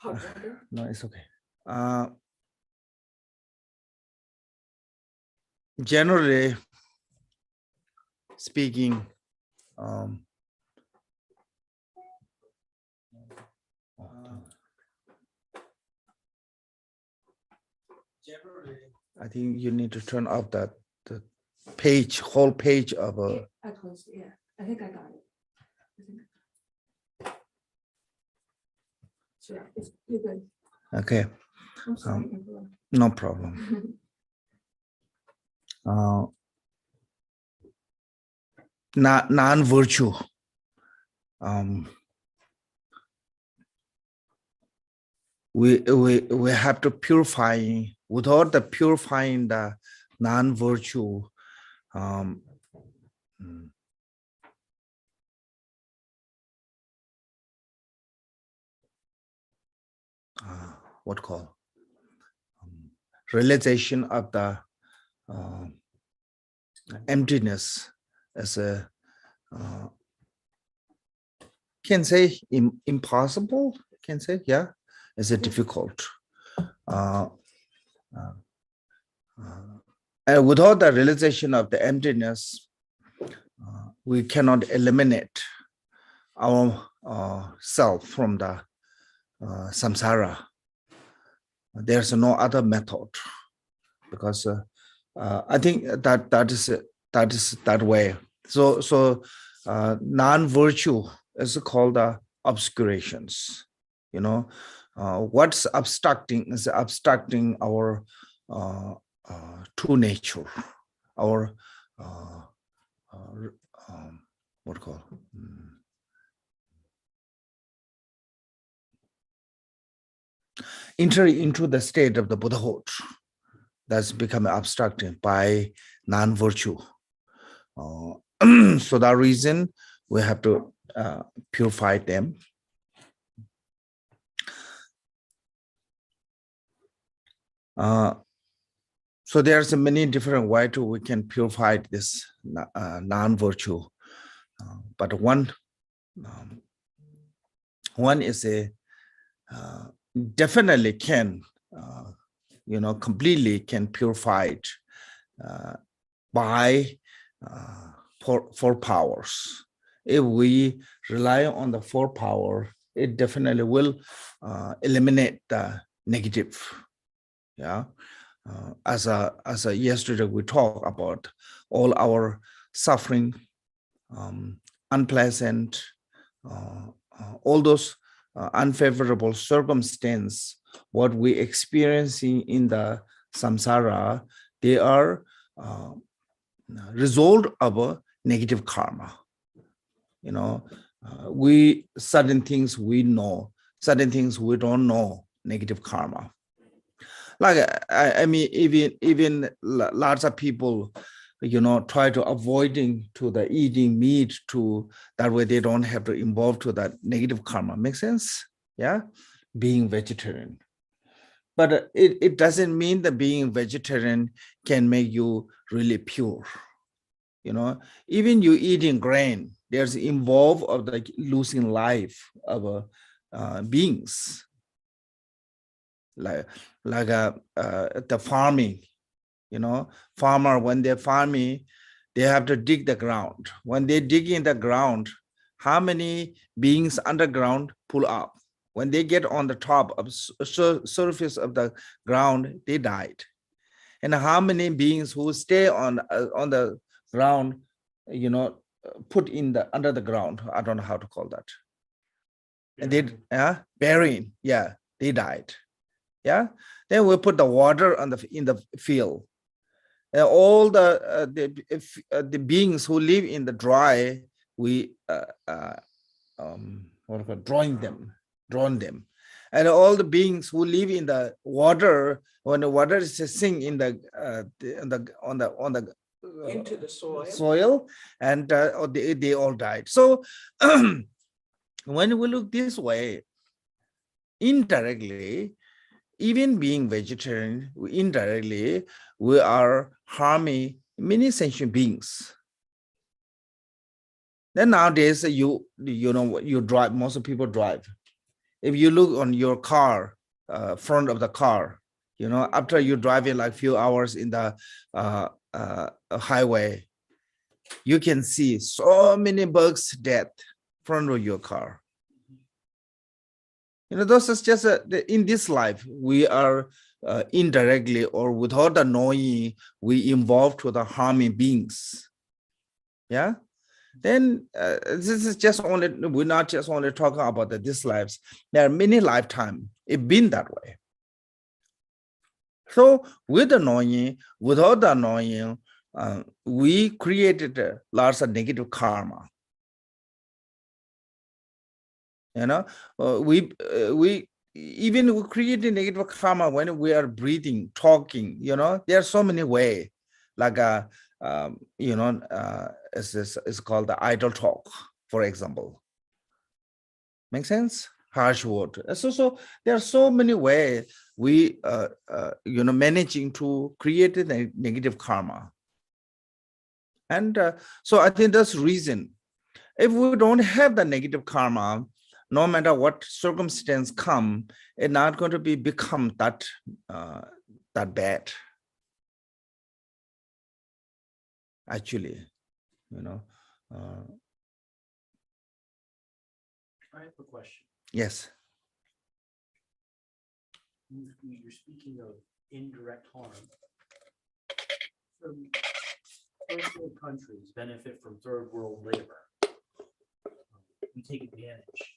hot water? No, it's okay. Generally speaking, I think you need to turn off the page, whole page of a. I closed it, yeah. I think I got it. So yeah, you're good. Okay, I'm sorry. Angela. no problem. Non-virtue. We have to purify. Without the purifying the non-virtue, what call realization of the emptiness as a can say impossible, can say, yeah, as a difficult. And without the realization of the emptiness, we cannot eliminate our self from the samsara. There's no other method, because I think that is that way. So non-virtue is called obscurations. You know, what's obstructing is obstructing our true nature, our what call enter into the state of the Buddhahood. That's become obstructed by non-virtue. So that reason we have to purify them. So there's many different ways to we can purify this non-virtue, but one is a definitely can completely can purify it by four powers. If we rely on the four power, it definitely will eliminate the negative. Yeah. As a yesterday we talked about all our suffering, unpleasant, all those unfavorable circumstance, what we experiencing in the samsara, they are result of a negative karma. We certain things we know, certain things we don't know, negative karma. Like I mean, even lots of people, try to avoiding to the eating meat to that way they don't have to involve to that negative karma. Make sense? Yeah, being vegetarian. But it doesn't mean that being vegetarian can make you really pure. Even you eating grain, there's involved of the losing life of beings. Like the farming, farmer, when they're farming, they have to dig the ground. When they dig in the ground, how many beings underground pull up? When they get on the top of surface of the ground, they died. And how many beings who stay on the ground, put in the under the ground? I don't know how to call that. And they burying, yeah, they died. Yeah, then we put the water in the field. All the beings who live in the dry, we drawn them, and all the beings who live in the water, when the water is sink in the into the soil, and they all died. So when we look this way, indirectly, even being vegetarian, indirectly, we are harming many sentient beings. Then nowadays, you drive, most of people drive. if you look on your car, front of the car, you know, after you drive it like few hours in the highway, you can see so many bugs dead front of your car. You know, those is just in this life, we are indirectly or without the knowing, we involved to the harming beings. Yeah. Then this is just only, we're not just only talking about this lives. There are many lifetimes it's been that way. So with the knowing, without the knowing, we created lots of negative karma. You know, we even we create negative karma when we are breathing, talking. You know, there are so many ways, like you know, it's called the idle talk, for example. Make sense? Harsh word. So there are so many ways we you know, managing to create a negative karma. And so I think that's the reason. If we don't have the negative karma, no matter what circumstance come, it's not going to become that that bad. Actually, you know. I have a question. Yes. You're speaking of indirect harm. Some first world countries benefit from third world labor. We take advantage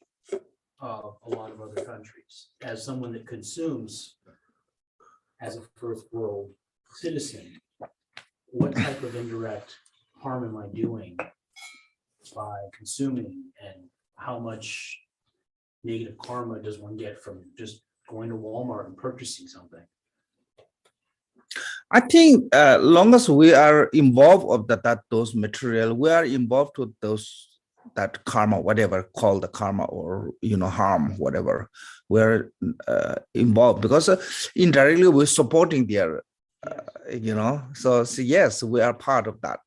of a lot of other countries. As someone that consumes as a first world citizen, what type of indirect harm am I doing by consuming, and how much negative karma does one get from just going to Walmart and purchasing something? I think long as we are involved of that those material, we are involved with those that karma, whatever called the karma, or you know, harm, whatever, we're involved, because indirectly we're supporting their you know, so yes, we are part of that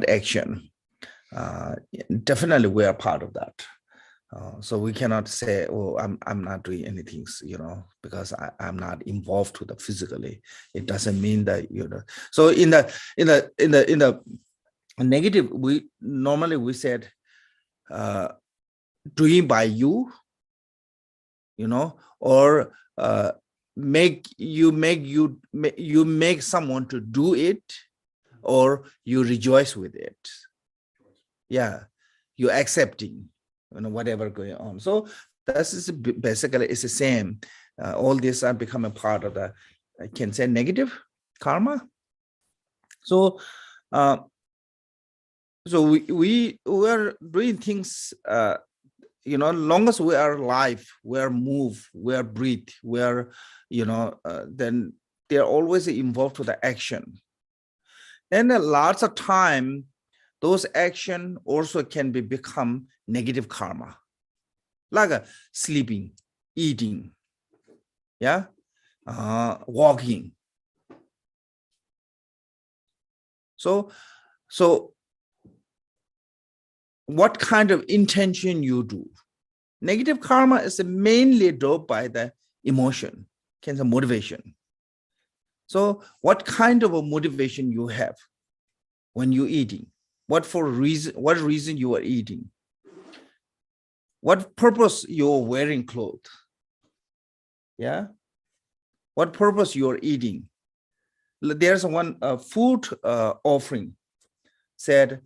action. Definitely we are part of that. So we cannot say, oh, I'm not doing anything, you know, because I'm not involved with the physically. It doesn't mean that, you know. So in the negative, we normally said doing by you know, or make someone to do it, or you rejoice with it. Yeah, you're accepting, you know, whatever going on. So this is basically it's the same. All these are becoming part of the, I can say, negative karma. So so we are doing things, you know, long as we are alive, we are move, we are breathe, we are, you know, then they're always involved with the action. And lots of time, those action also can become negative karma, like sleeping, eating, yeah, walking. So what kind of intention you do? Negative karma is mainly driven by the emotion, can say motivation. So what kind of a motivation you have when you're eating? What reason you are eating? What purpose you're wearing clothes? Yeah. What purpose you're eating? There's one food offering said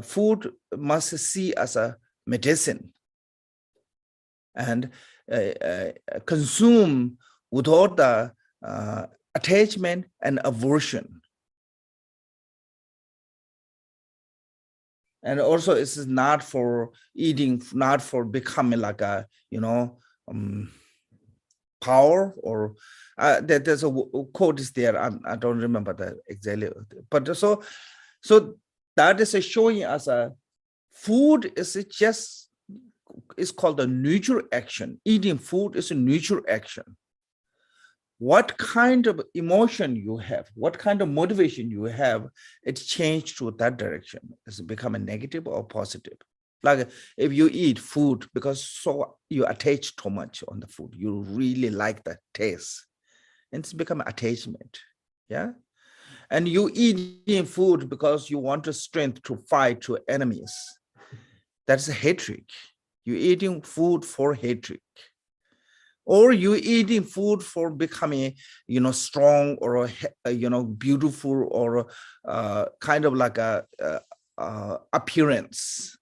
food must see as a medicine, and consume without the attachment and aversion. And also it's not for eating, not for becoming like a, you know, power, or there's a quote is there, I don't remember that exactly, but so that is showing us a food is just, it's called a neutral action. Eating food is a neutral action. What kind of emotion you have, what kind of motivation you have, it's changed to that direction. It's become a negative or positive. Like if you eat food because so you attach too much on the food, you really like the taste, and it's become attachment. Yeah. And you eating food because you want the strength to fight to enemies. That's a hatred. You eating food for hatred. Or you eating food for becoming, strong or, beautiful or kind of like a appearance,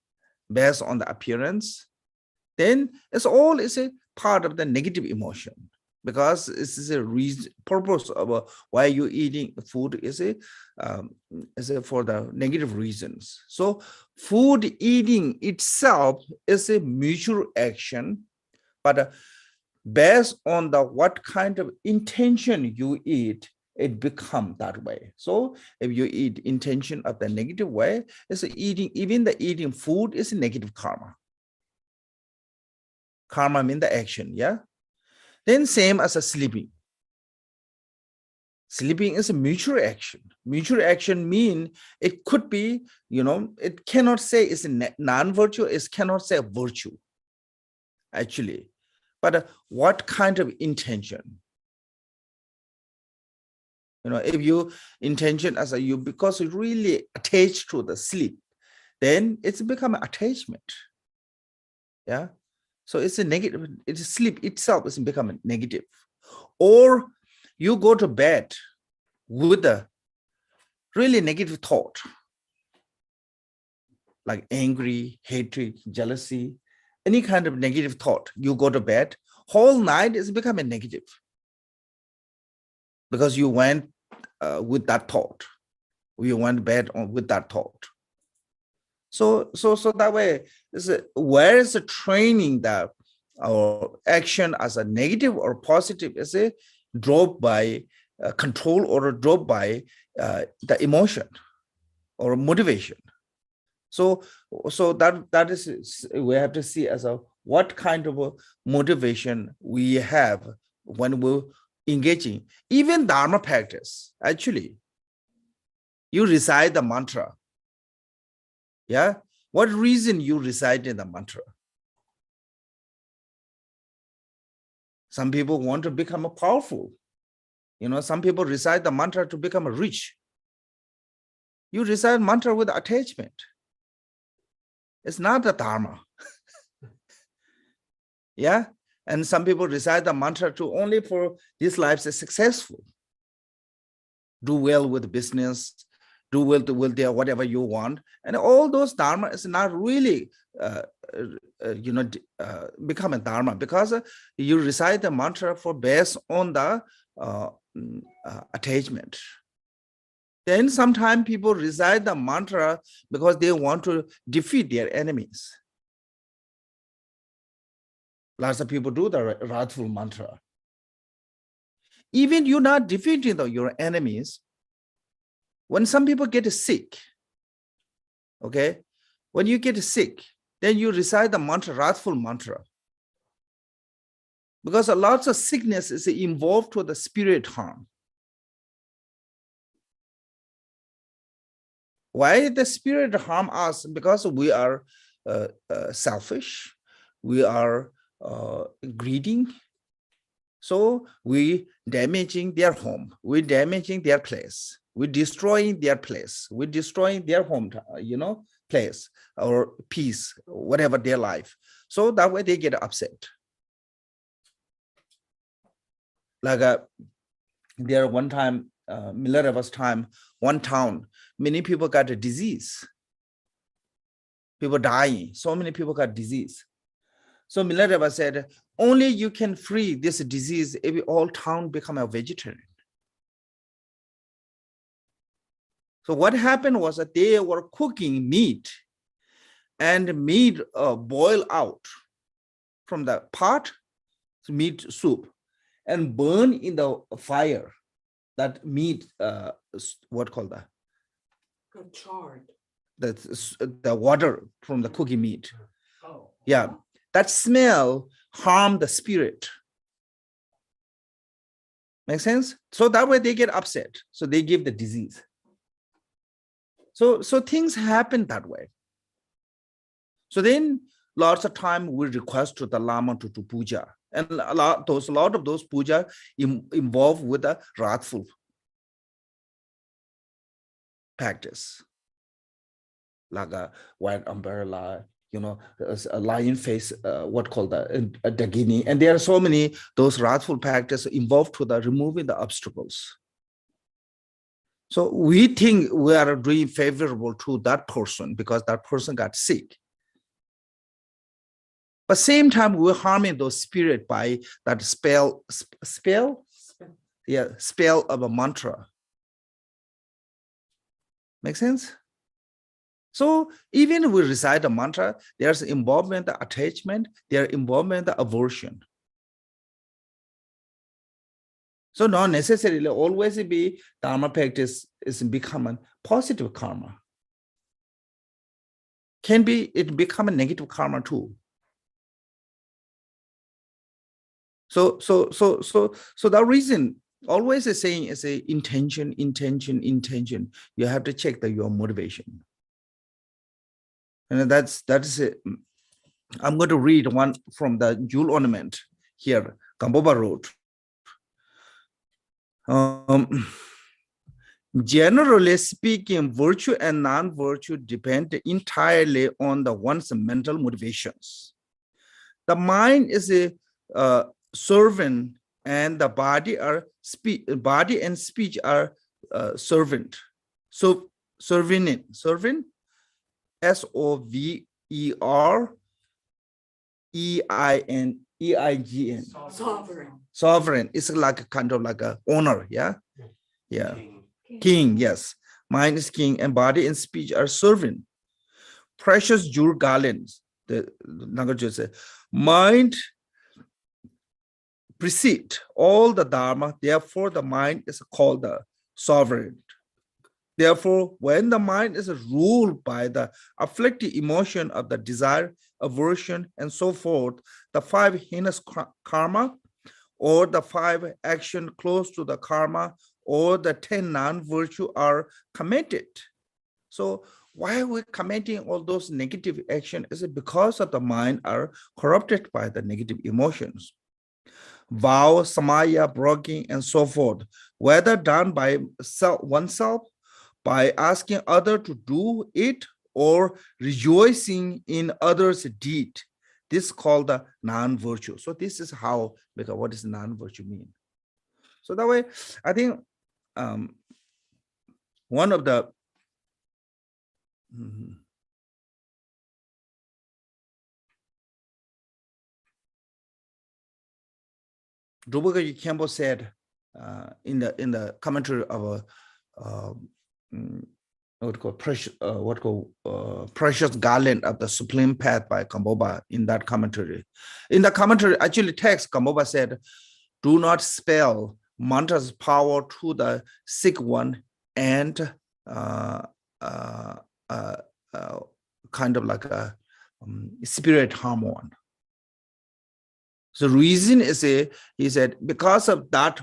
based on the appearance, then it's all is a part of the negative emotion, because this is a reason purpose of why you eating food is a for the negative reasons. So food eating itself is a mutual action, but based on the what kind of intention you eat, it become that way. So if you eat intention of the negative way, it's eating, even the eating food is a negative karma. Karma means the action, yeah? Then same as a sleeping. Sleeping is a mutual action. Mutual action mean it could be, it cannot say it's a non-virtue, it cannot say a virtue, actually. But what kind of intention? If you intention as you because you really attached to the sleep, then it's become attachment. Yeah. So it's a negative, it's sleep itself is becoming negative. Or you go to bed with a really negative thought, like angry, hatred, jealousy, any kind of negative thought. You go to bed, whole night is becoming negative because you went with that thought. You went to bed with that thought. So that way, where is the training that our action as a negative or positive is a drove by control or drove by the emotion or motivation. So that is we have to see as a what kind of a motivation we have when we're engaging. Even Dharma practice, actually, you recite the mantra. Yeah. What reason you recite in the mantra? Some people want to become powerful. Some people recite the mantra to become rich. You recite mantra with attachment. It's not the Dharma. Yeah. And some people recite the mantra to only for this life is successful. Do well with business, do well with their whatever you want. And all those Dharma is not really become a Dharma, because you recite the mantra for based on the attachment. Then sometimes people recite the mantra because they want to defeat their enemies. Lots of people do the wrathful mantra. Even you're not defeating your enemies. When some people get sick, okay, when you get sick, then you recite the mantra, wrathful mantra. Because a lot of sickness is involved with the spirit harm. Why the spirit harm us? Because we are selfish, we are greedy. So we damaging their home, we damaging their place, we destroying their place, we destroying their home, place or peace, whatever their life. So that way they get upset. Like there one time, Milareva's time, one town, many people got a disease. People dying, so many people got disease. So Milareva said, only you can free this disease if all town become a vegetarian. So what happened was that they were cooking meat, and meat boil out from the pot, meat soup, and burn in the fire. That meat, what called that? Got charred. The water from the cooking meat. Oh. Yeah, that smell harm the spirit. Make sense? So that way they get upset. So they give the disease. So things happen that way. So then lots of time we request to the Lama to do puja. And a lot of those puja involved with the wrathful practice. Like a white umbrella, a lion face, what called the dagini. And there are so many, those wrathful practice involved to the removing the obstacles. So we think we are doing favorable to that person because that person got sick. But same time, we're harming those spirit by that spell of a mantra. Make sense? So even we recite a mantra, there's involvement, the attachment, there's involvement, the aversion. So not necessarily always be Dharma practice is becoming positive karma. Can be it become a negative karma too. So the reason always is saying is a intention. You have to check your motivation. And that is it. I'm going to read one from the jewel ornament here, Gamboba wrote. Generally speaking, virtue and non-virtue depend entirely on the one's mental motivations. The mind is a servant, and the body and speech are servant. So serving, SOVEREIGN. Sovereign is like a kind of like a owner, yeah. King, yes. Mind is king, and body and speech are servant. Precious jewel garlands. The Nagajo said, mind precede all the dharma. Therefore, the mind is called the sovereign. Therefore, when the mind is ruled by the afflictive emotion of the desire, aversion, and so forth, the 5 heinous karma, or the 5 action close to the karma, or the 10 non-virtue are committed. So why are we committing all those negative action? Is it because of the mind are corrupted by the negative emotions? Vow, samaya, broking, and so forth, whether done by oneself, by asking other to do it, or rejoicing in others' deed. This is called the non-virtue. So this is how, because what does non-virtue mean? So that way, I think one of the Drupal Campbell said in the commentary of precious garland of the supreme path by Gamboba in that commentary. In the commentary, actually text, Gamboba said, do not spell mantra's power to the sick one and kind of like a spirit harm one. So reason is he said, because of that,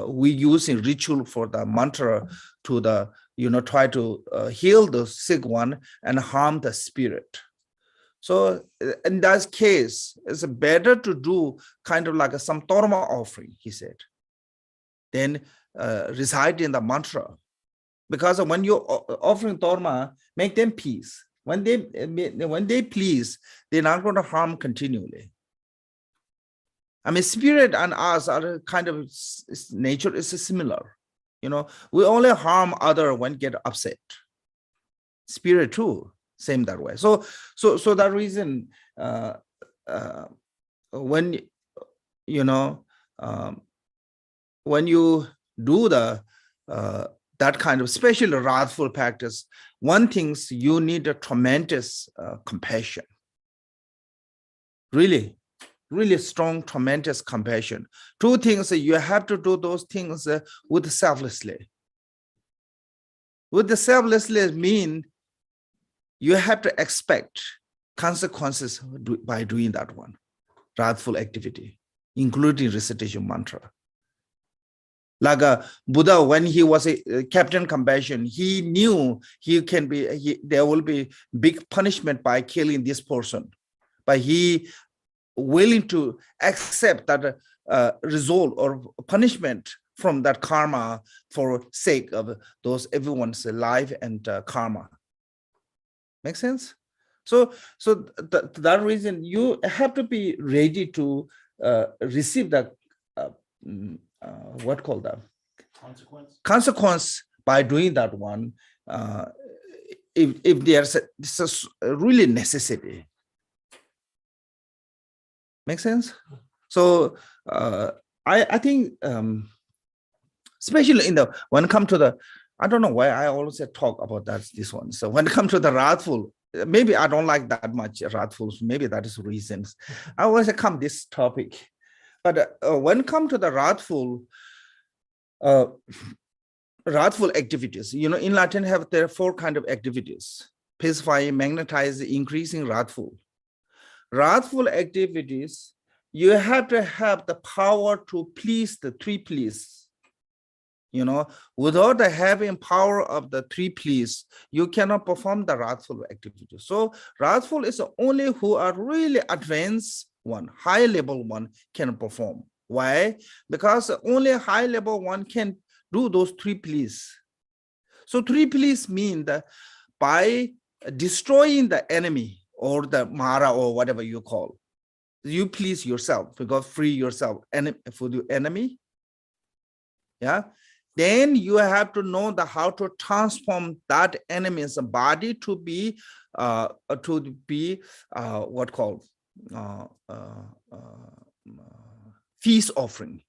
we using ritual for the mantra to the, try to heal the sick one and harm the spirit. So in that case, it's better to do kind of like some dharma offering, he said, than recite in the mantra. Because when you're offering dharma, make them peace. When they please, they're not going to harm continually. I mean, spirit and us are kind of nature is similar. We only harm other when get upset. Spirit too, same that way. So that reason, when when you do the that kind of especially wrathful practice, one thing you need a tremendous compassion. Really strong, tremendous compassion. 2 things, you have to do those things with selflessly. With the selflessly mean you have to expect consequences by doing that one, wrathful activity, including recitation mantra. Like Buddha, when he was a captain compassion, he knew there will be big punishment by killing this person, but he willing to accept that result or punishment from that karma for sake of those everyone's life and karma. Make sense? So that reason you have to be ready to receive that what called that consequence by doing that one, if there's a really necessity. Make sense? So I think especially when it comes to the, I don't know why I always talk about this one. So when it comes to the wrathful, maybe I don't like that much wrathful. Maybe that is reasons. I always come this topic, but when it comes to the wrathful activities, in Latin there are 4 kind of activities: pacifying, magnetizing, increasing, wrathful. Wrathful activities, you have to have the power to please the 3 please. Without the having power of the 3 please, you cannot perform the wrathful activity. So wrathful is only who are really advanced one, high level one can perform. Why? Because only high level one can do those 3 please. So 3 please mean that by destroying the enemy or the Mara or whatever you call, you please yourself, because free yourself for the enemy. Yeah. Then you have to know how to transform that enemy's body to be what called feast offering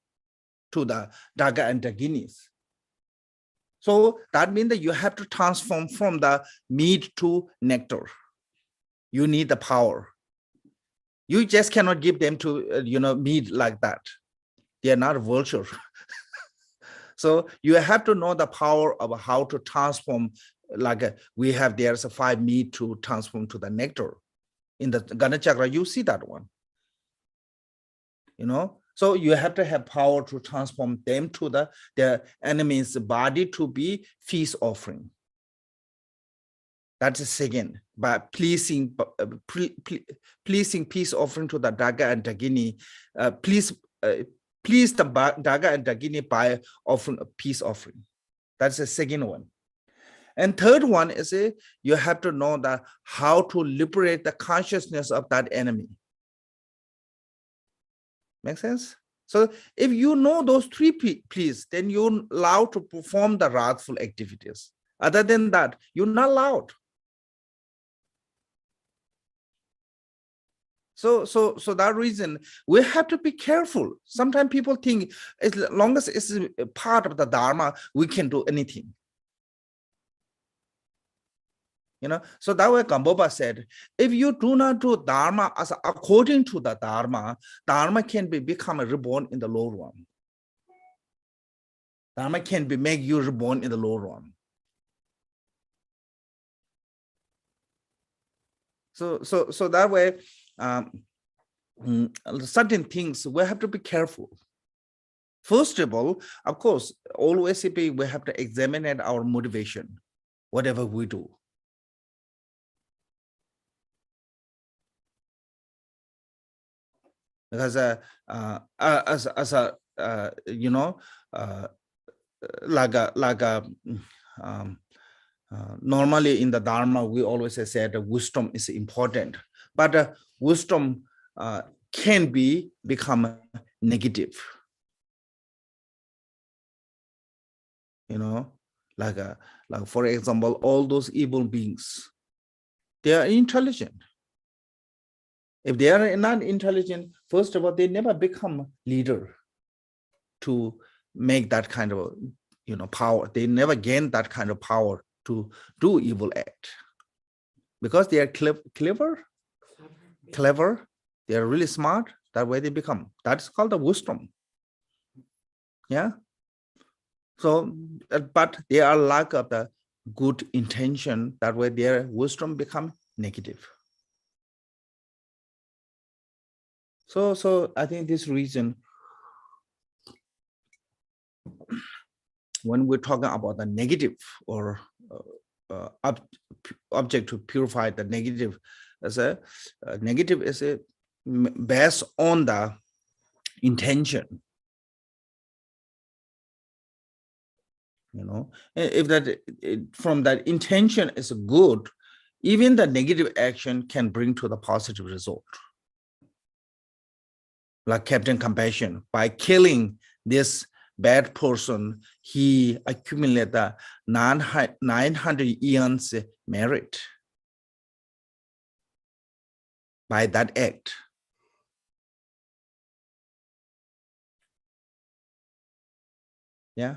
to the Daga and Daginis. So that means that you have to transform from the meat to nectar. You need the power. You just cannot give them to meat like that. They are not vulture. So you have to know the power of how to transform. Like there's a 5 meat to transform to the nectar. In the Gana Chakra, you see that one. So you have to have power to transform them to their enemy's body to be feast offering. That's the second. By pleasing peace offering to the Daga and Dagini, please the Daga and Dagini by offering a peace offering. That's the second one. And third one is you have to know how to liberate the consciousness of that enemy. Make sense? So if you know those 3 please, then you're allowed to perform the wrathful activities. Other than that, you're not allowed. So that reason, we have to be careful. Sometimes people think as long as it's part of the Dharma, we can do anything. So that way Gamboba said, if you do not do Dharma as according to the Dharma, Dharma can become reborn in the lower realm. Dharma can make you reborn in the lower realm. So that way, certain things we have to be careful. First of all, of course, always we have to examine our motivation, whatever we do. Because normally in the Dharma, we always say that wisdom is important, but wisdom can become negative. Like for example, all those evil beings, they are intelligent. If they are not intelligent, first of all, they never become leader to make that kind of power. They never gain that kind of power to do evil act, because they are clever, they are really smart. That way they become. That's called the wisdom. Yeah. So, but they are lack of the good intention. That way their wisdom become negative. So I think this reason, when we're talking about the negative or object to purify the negative, as a negative is a based on the intention. If that from that intention is good, even the negative action can bring to the positive result. Like Captain Compassion, by killing this bad person, he accumulated the 900 eons merit by that act. Yeah.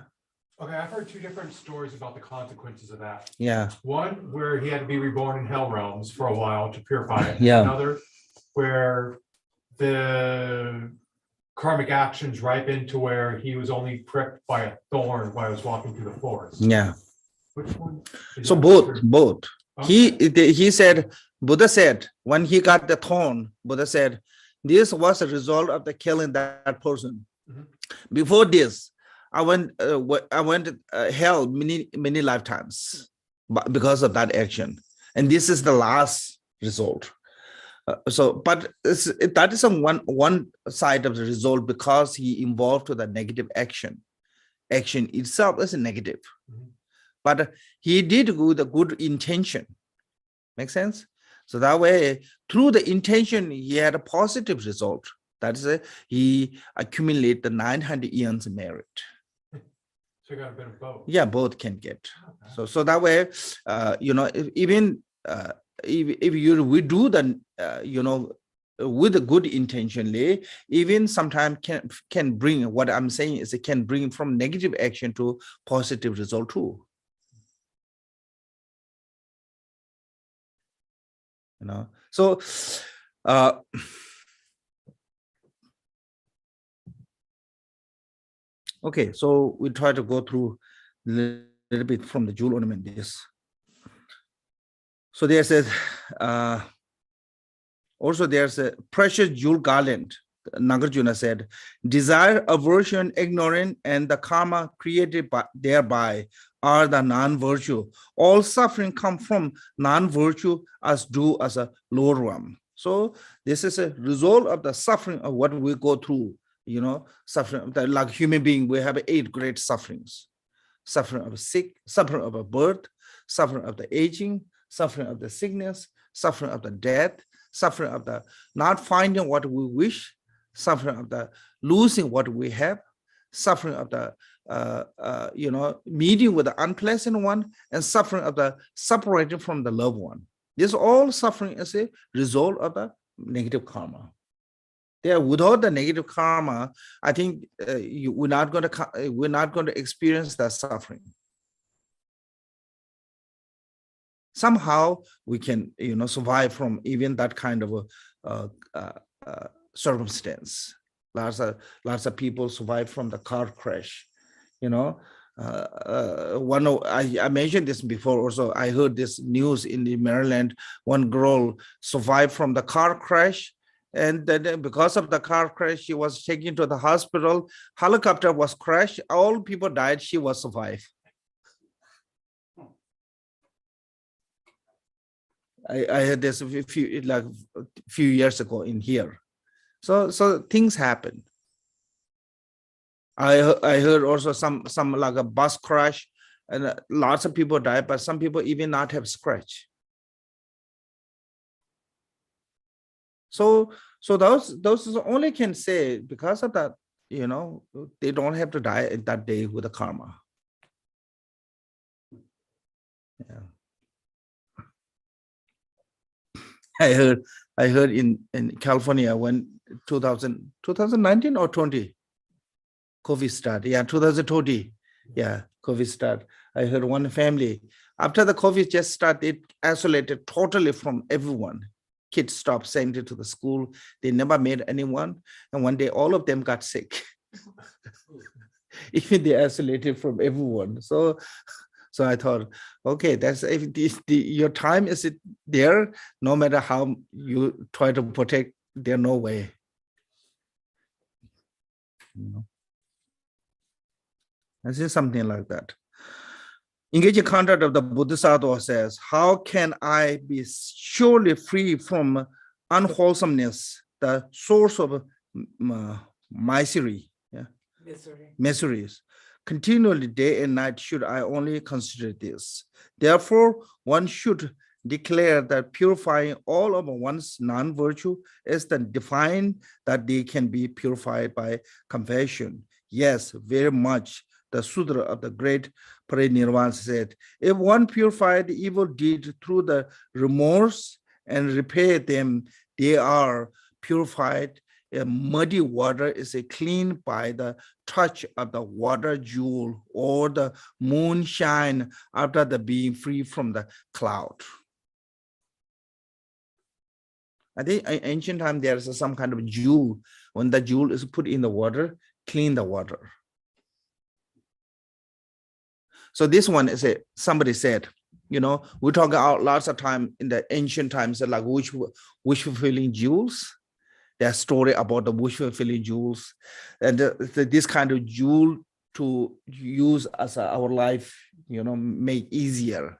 Okay, I've heard two different stories about the consequences of that. Yeah. One where he had to be reborn in hell realms for a while to purify it. Yeah. Another where the karmic actions ripened to where he was only pricked by a thorn while he was walking through the forest. Yeah. Which one? So both. Okay. He said, Buddha said, when he got the thorn, Buddha said, this was a result of the killing that person. Mhm. Before this, I went hell many lifetimes because of that action, and this is the last result. But that is on one side of the result, because he involved to the negative action. Action itself is a negative, but he did with a good intention. Make sense? So that way, through the intention, he had a positive result. That is, he accumulated the 900 eons merit. So you got a bit of both. Yeah, both can get. Okay. So that way, if we do the with a good intentionally, even sometimes can bring, what I'm saying is it can bring from negative action to positive result too. So okay, so we try to go through a little bit from the jewel ornament. This. So there's also there's a precious jewel garland. Nagarjuna said, desire, aversion, ignorance, and the karma created thereby are the non-virtue. All suffering come from non-virtue as due as a lower realm. So this is a result of the suffering of what we go through. Suffering, like human being, we have 8 great sufferings. Suffering of sick, suffering of a birth, suffering of the aging, suffering of the sickness, suffering of the death, suffering of the not finding what we wish, suffering of the losing what we have, suffering of the meeting with the unpleasant one, and suffering of the separating from the loved one. This all suffering is a result of the negative karma. There, without the negative karma, I think we're not going to experience that suffering. Somehow we can, survive from even that kind of a circumstance. Lots of people survive from the car crash. I mentioned this before. Also, I heard this news in the Maryland. One girl survived from the car crash. And then because of the car crash, she was taken to the hospital. Helicopter was crashed. All people died. She was survived. I heard this a few years ago in here. So things happen. I heard also some like a bus crash, and lots of people died, but some people even not have scratch. So those only can say because of that, they don't have to die that day with the karma. Yeah. I heard in California when 2019 or 20 COVID started. Yeah, 2020. Yeah, COVID started. I heard one family after the COVID just started, isolated totally from everyone. Kids stopped sending to the school. They never met anyone. And one day, all of them got sick. Even they isolated from everyone. So I thought, okay, that's if your time is there, no matter how you try to protect, there's no way. I see something like that. Engaging contact of the Bodhisattva says, how can I be surely free from unwholesomeness, the source of misery, Misery. miseries? Continually, day and night, should I only consider this. Therefore, one should declare that purifying all of one's non-virtue is the define that they can be purified by compassion. Yes, very much. The Sutra of the great Parinirvana said, if one purified the evil deed through the remorse and repair them, they are purified. A muddy water is cleaned by the touch of the water jewel or the moonshine after the being free from the cloud. I think in ancient time there's some kind of jewel. When the jewel is put in the water, clean the water. So this one is somebody said, you know, we talk about lots of time in the ancient times, like wish fulfilling jewels. There's story about the wish fulfilling jewels, and this kind of jewel to use as our life, you know, make easier,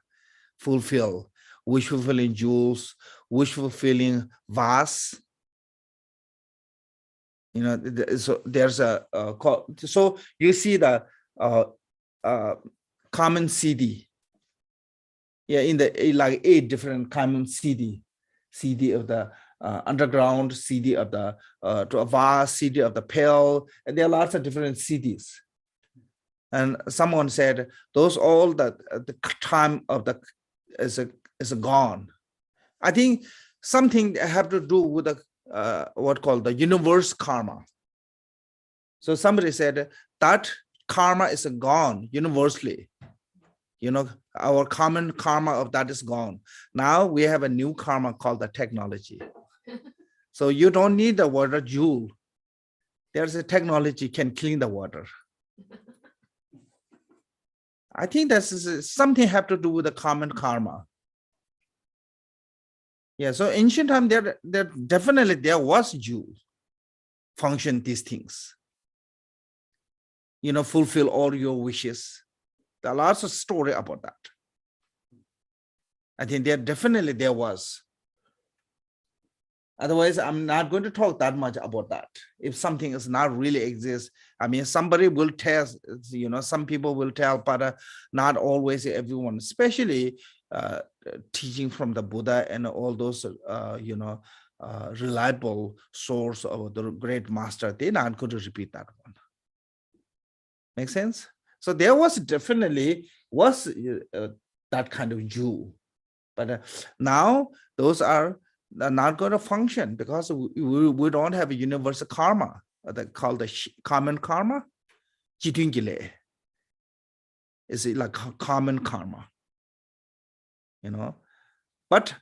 fulfill wish fulfilling jewels, wish fulfilling vase. You know, so there's so you see the common CD. Yeah, in the like 8 different common CD of the underground, CD of the to a vase, CD of the pill, and there are lots of different CDs. And someone said those all the time of the is gone. I think something have to do with the what called the universe karma. So somebody said that karma is gone universally. You know, our common karma of that is gone. Now we have a new karma called the technology. So you don't need the water jewel. There's a technology can clean the water. I think that's something have to do with the common karma. Yeah, so ancient time there definitely there was jewel function these things. You know, fulfill all your wishes. There are lots of story about that. I think there was. Otherwise, I'm not going to talk that much about that. If something is not really exists, I mean, somebody will tell, you know, some people will tell, but not always everyone, especially teaching from the Buddha and all those, you know, reliable source of the great master, they're not going to repeat that one. Make sense? So there was definitely that kind of Jew, but now those are not going to function because we don't have a universal karma called the common karma. Is like common karma, you know. But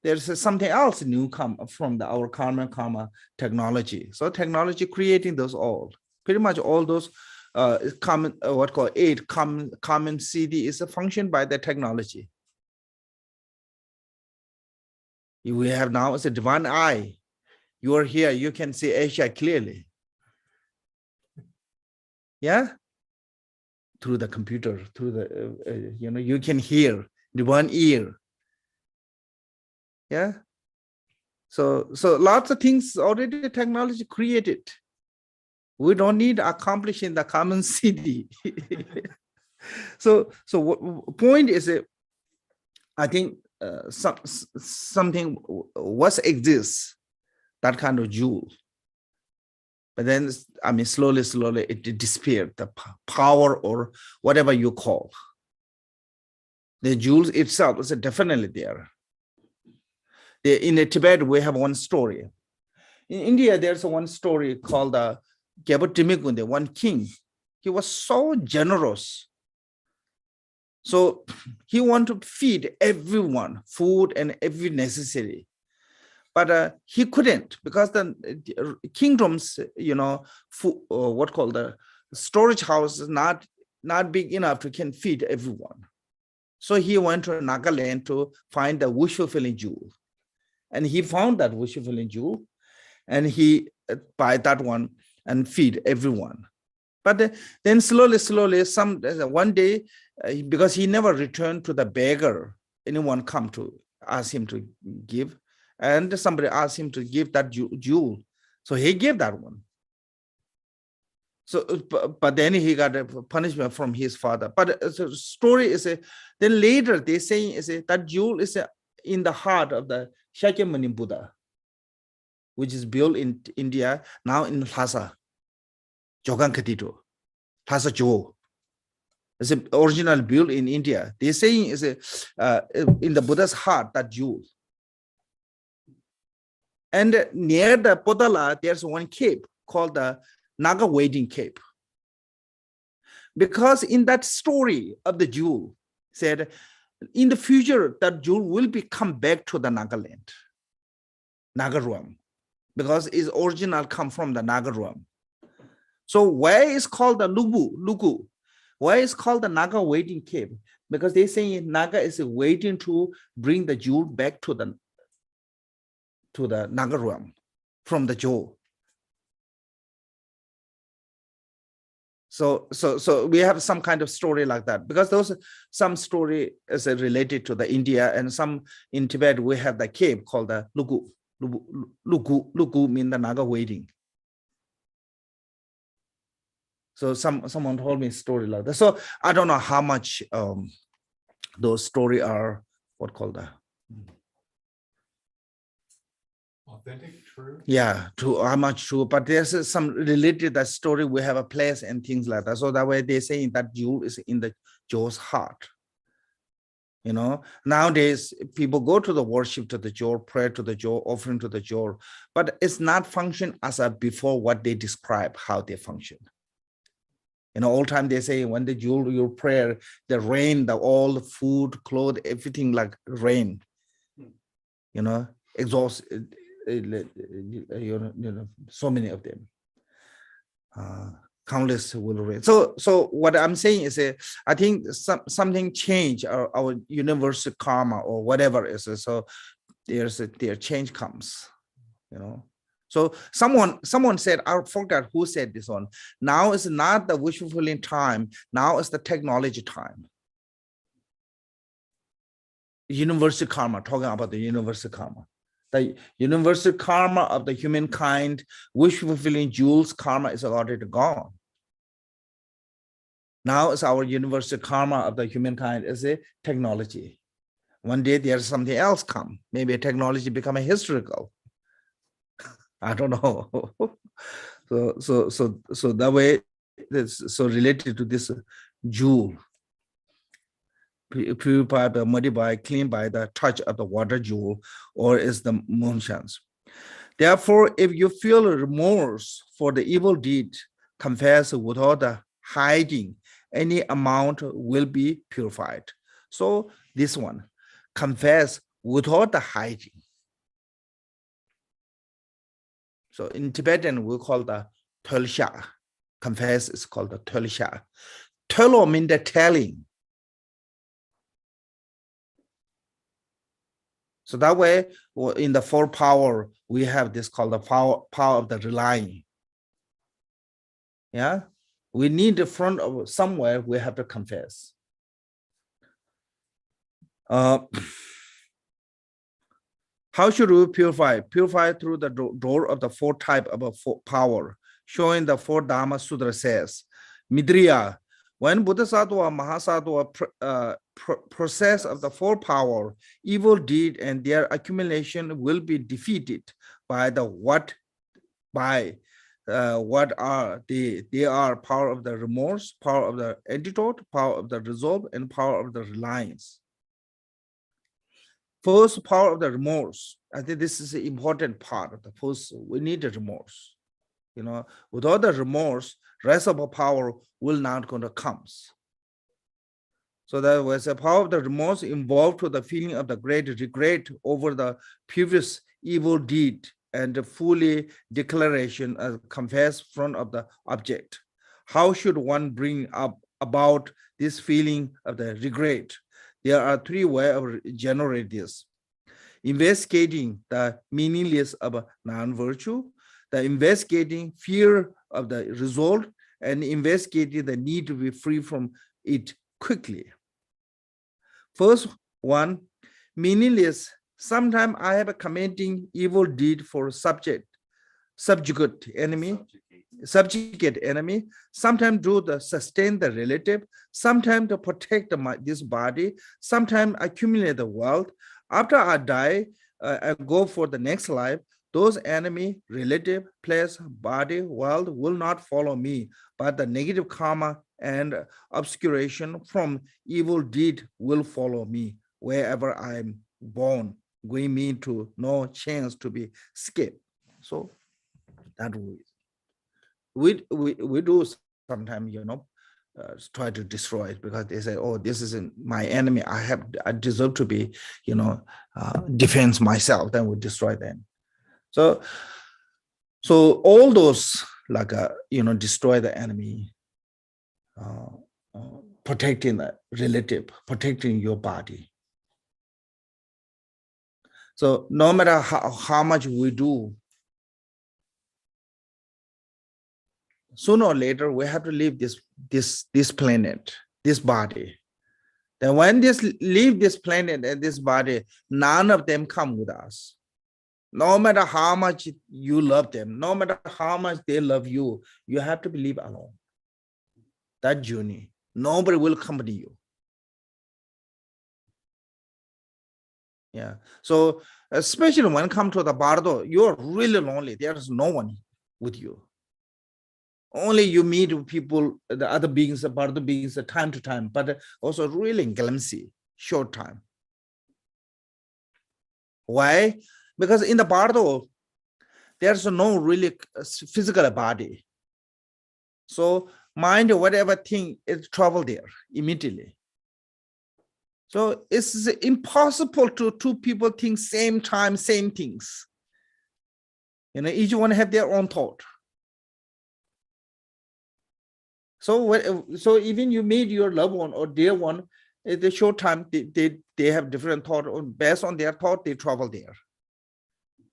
there's something else new come from our karma technology. So technology creating those all, pretty much all those common what called 8 common CD is a function by the technology. We have now as a divine eye. You are here, you can see Asia clearly. Yeah, through the computer, through the you know, you can hear the one ear. Yeah, so lots of things already the technology created. We don't need accomplishing the common CD. So what point is it? I think something was exists, that kind of jewel, but then I mean slowly it disappeared. The power or whatever you call the jewels itself is definitely there. In Tibet we have one story. In India there's one story called the one king. He was so generous. So he wanted to feed everyone food and every necessary, but he couldn't because the kingdoms, you know, what called the storage house is not big enough to can feed everyone. So he went to Nagaland to find the wish fulfilling jewel, and he found that wish fulfilling jewel, and he buy that one and feed everyone. But then slowly, one day, because he never returned to the beggar, anyone come to ask him to give, and somebody asked him to give that jewel, so he gave that one. So, but then he got a punishment from his father. But the story is then later they say that jewel is in the heart of the Shakyamuni Buddha, which is built in India now in Lhasa, Jogan Cathedral, Lhasa Jo. It's original built in India. They saying is in the Buddha's heart, that jewel. And near the Potala, there's one cape called the Naga Wading Cape. Because in that story of the jewel, said in the future, that jewel will be come back to the Nagaland, Nagaruam, because its original come from the Nagaruam. So why is called the Lugu? Why is called the Naga Waiting Cape? Because they say Naga is waiting to bring the jewel back to the Nagaruam from the jewel. So we have some kind of story like that, because some story is related to the India, and some in Tibet we have the cave called the Lugu. Lugu means the Naga waiting. So someone told me a story like that. So I don't know how much those story are what called that. Authentic, true. Yeah, true. How much true? But there's some related that story. We have a place and things like that. So that way they're saying that jewel is in the Joe's heart. You know, nowadays people go to the worship to the Joe, pray to the Joe, offering to the Joe, but it's not function as a before what they describe how they function. In the old time, they say when the jewel your prayer, the rain, all the food, clothes, everything like rain. You know, exhaust. So many of them, countless will rain. So what I'm saying is, I think something changed our universal karma or whatever is. So their change comes, you know. So someone said, I forgot who said this one. Now is not the wish fulfilling time. Now is the technology time. Universal karma, talking about the universal karma. The universal karma of the humankind, wish fulfilling jewels karma is already gone. Now is our universal karma of the humankind is a technology. One day there's something else come. Maybe a technology become a historical. I don't know. So that way, it's so related to this jewel. Purified, modified, cleaned by the touch of the water jewel, or is the moonshines. Therefore, if you feel remorse for the evil deed, confess without the hiding, any amount will be purified. So this one, confess without the hiding. So in Tibetan, we call the tölsha. Confess is called the tölsha. Tölo means the telling. So that way, in the four power, we have this called the power of the relying. Yeah, we need the front of somewhere, we have to confess. How should we purify? Purify through the door of the four type of power, showing the four Dharma Sutra says, Midriya, when Bodhisattva, Mahasattva process of the four power, evil deed and their accumulation will be defeated by the what are they are power of the remorse, power of the antidote, power of the resolve, and power of the reliance. First, power of the remorse. I think this is an important part of the first. We need the remorse. You know, without the remorse, rest of the power will not going to come. So that was a power of the remorse involved with the feeling of the great regret over the previous evil deed and the fully declaration of confess front of the object. How should one bring up about this feeling of the regret? There are three ways of generate this. Investigating the meaningless of a non-virtue, the investigating fear of the result, and investigating the need to be free from it quickly. First one, meaningless. Sometimes I have a committing evil deed for subjugate enemy, subjugate enemy, sometimes to sustain the relative, sometimes to protect this body, sometimes accumulate the wealth. After I die, I go for the next life. Those enemy, relative, place, body, wealth will not follow me, but the negative karma and obscuration from evil deed will follow me wherever I'm born, going me to no chance to be escaped. So that we do sometimes, try to destroy it because they say, oh, this isn't my enemy. I deserve to be, defense myself. Then we destroy them. So all those like, destroy the enemy, protecting the relative, protecting your body. So no matter how much we do, sooner or later we have to leave this planet, this body. Then when leave this planet and this body, none of them come with us. No matter how much you love them, no matter how much they love you, you have to live alone. That journey, nobody will accompany you. Yeah. So especially when it comes to the bardo, you're really lonely. There's no one with you. Only you meet people, the other beings, the bardo beings, time to time, but also really glimpsy, short time. Why? Because in the bardo, there's no really physical body. So mind whatever thing, it travel there immediately. So it's impossible to two people think same time, same things. Each one have their own thought. So even you meet your loved one or dear one, at the short time, they have different thought. Based on their thought, they travel there.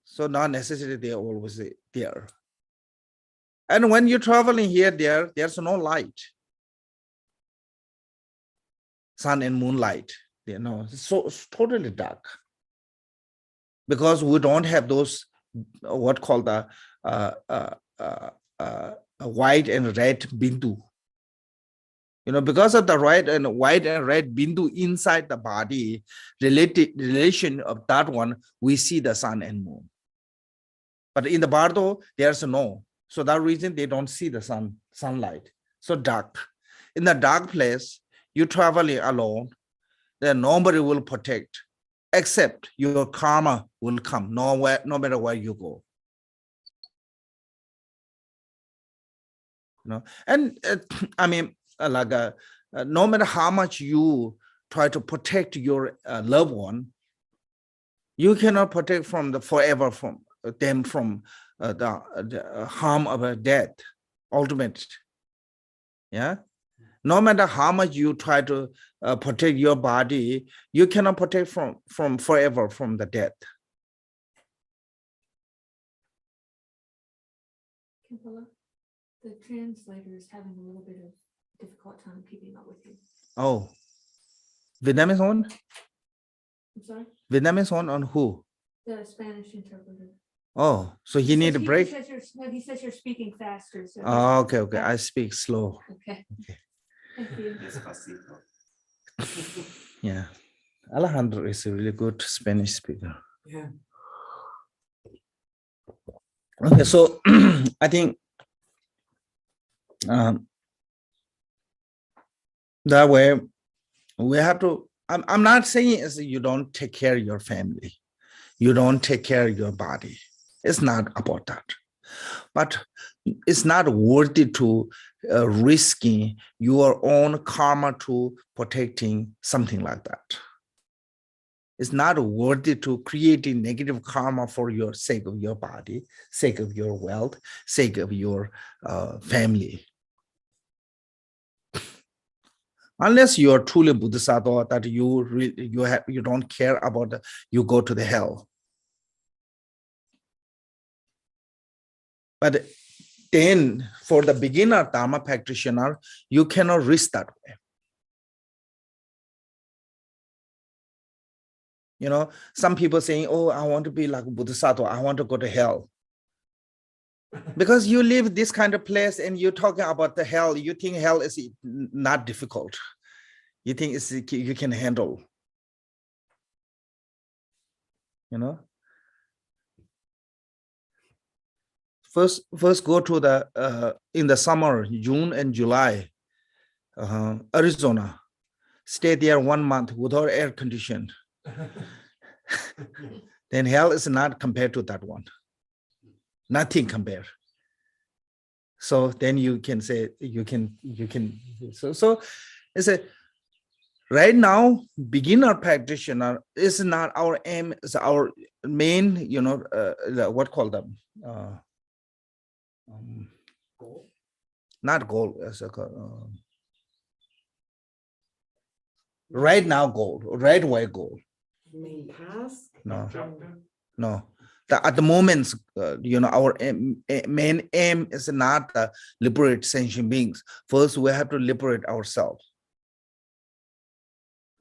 So not necessarily they're always there. And when you're traveling here, there's no light. Sun and moonlight, it's totally dark. Because we don't have those, what called the white and red bindu. Because of the white and red bindu inside the body, relation of that one, we see the sun and moon. But in the bardo, there's no. So that reason they don't see the sunlight. So dark. In the dark place, you traveling alone, then nobody will protect, except your karma will come no matter where you go. And I mean, no matter how much you try to protect your loved one, you cannot protect from forever from them from the harm of a death, ultimate. Yeah. No matter how much you try to protect your body, you cannot protect from forever from the death. Kimberla, the translator is having a little bit of difficult time keeping up with you. Oh, Vietnamese one? I'm sorry? Vietnamese one on who? The Spanish interpreter. Oh, so he need a break? He says you're speaking faster. So Oh, okay. I speak slow. Okay. Okay. Thank you. Yeah. Alejandro is a really good Spanish speaker. Yeah. Okay, so I think that way we have to, I'm not saying is you don't take care of your family, you don't take care of your body. It's not about that. But it's not worthy to risking your own karma to protecting something like that. It's not worthy to creating negative karma for your sake of your body, sake of your wealth, sake of your family. Unless you are truly Bodhisattva, that you don't care about you go to the hell. But then for the beginner Dharma practitioner, you cannot risk that way. You know, some people saying, oh, I want to be like Bodhisattva, I want to go to hell. Because you live this kind of place and you're talking about the hell, you think hell is not difficult. You think it's, you can handle. You know? First go to the, in the summer, June and July, Arizona. Stay there 1 month without air condition. Then hell is not compared to that one. Nothing compared. So then you can say, so it's a, right now, beginner practitioner is not our aim, is our main, you know, what call them? Goal? Not goal, as a, right now goal, right way goal. Main task. No, Objective. no. At the moment, you know, our main aim is not to liberate sentient beings. First, we have to liberate ourselves.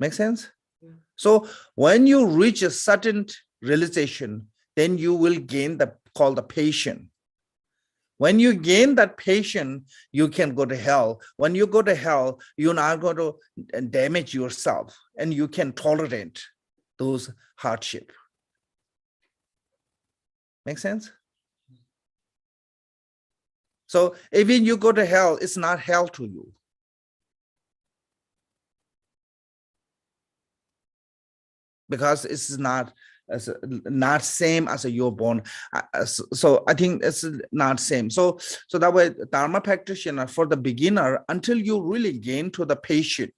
Make sense? Yeah. So when you reach a certain realization, then you will gain the called the patience. When you gain that patience, you can go to hell. When you go to hell, you're not going to damage yourself, and you can tolerate those hardships. Make sense? So even you go to hell, it's not hell to you. Because it's not same as you're born. So I think it's not same. So that way, Dharma practitioner for the beginner, until you really gain to the patient,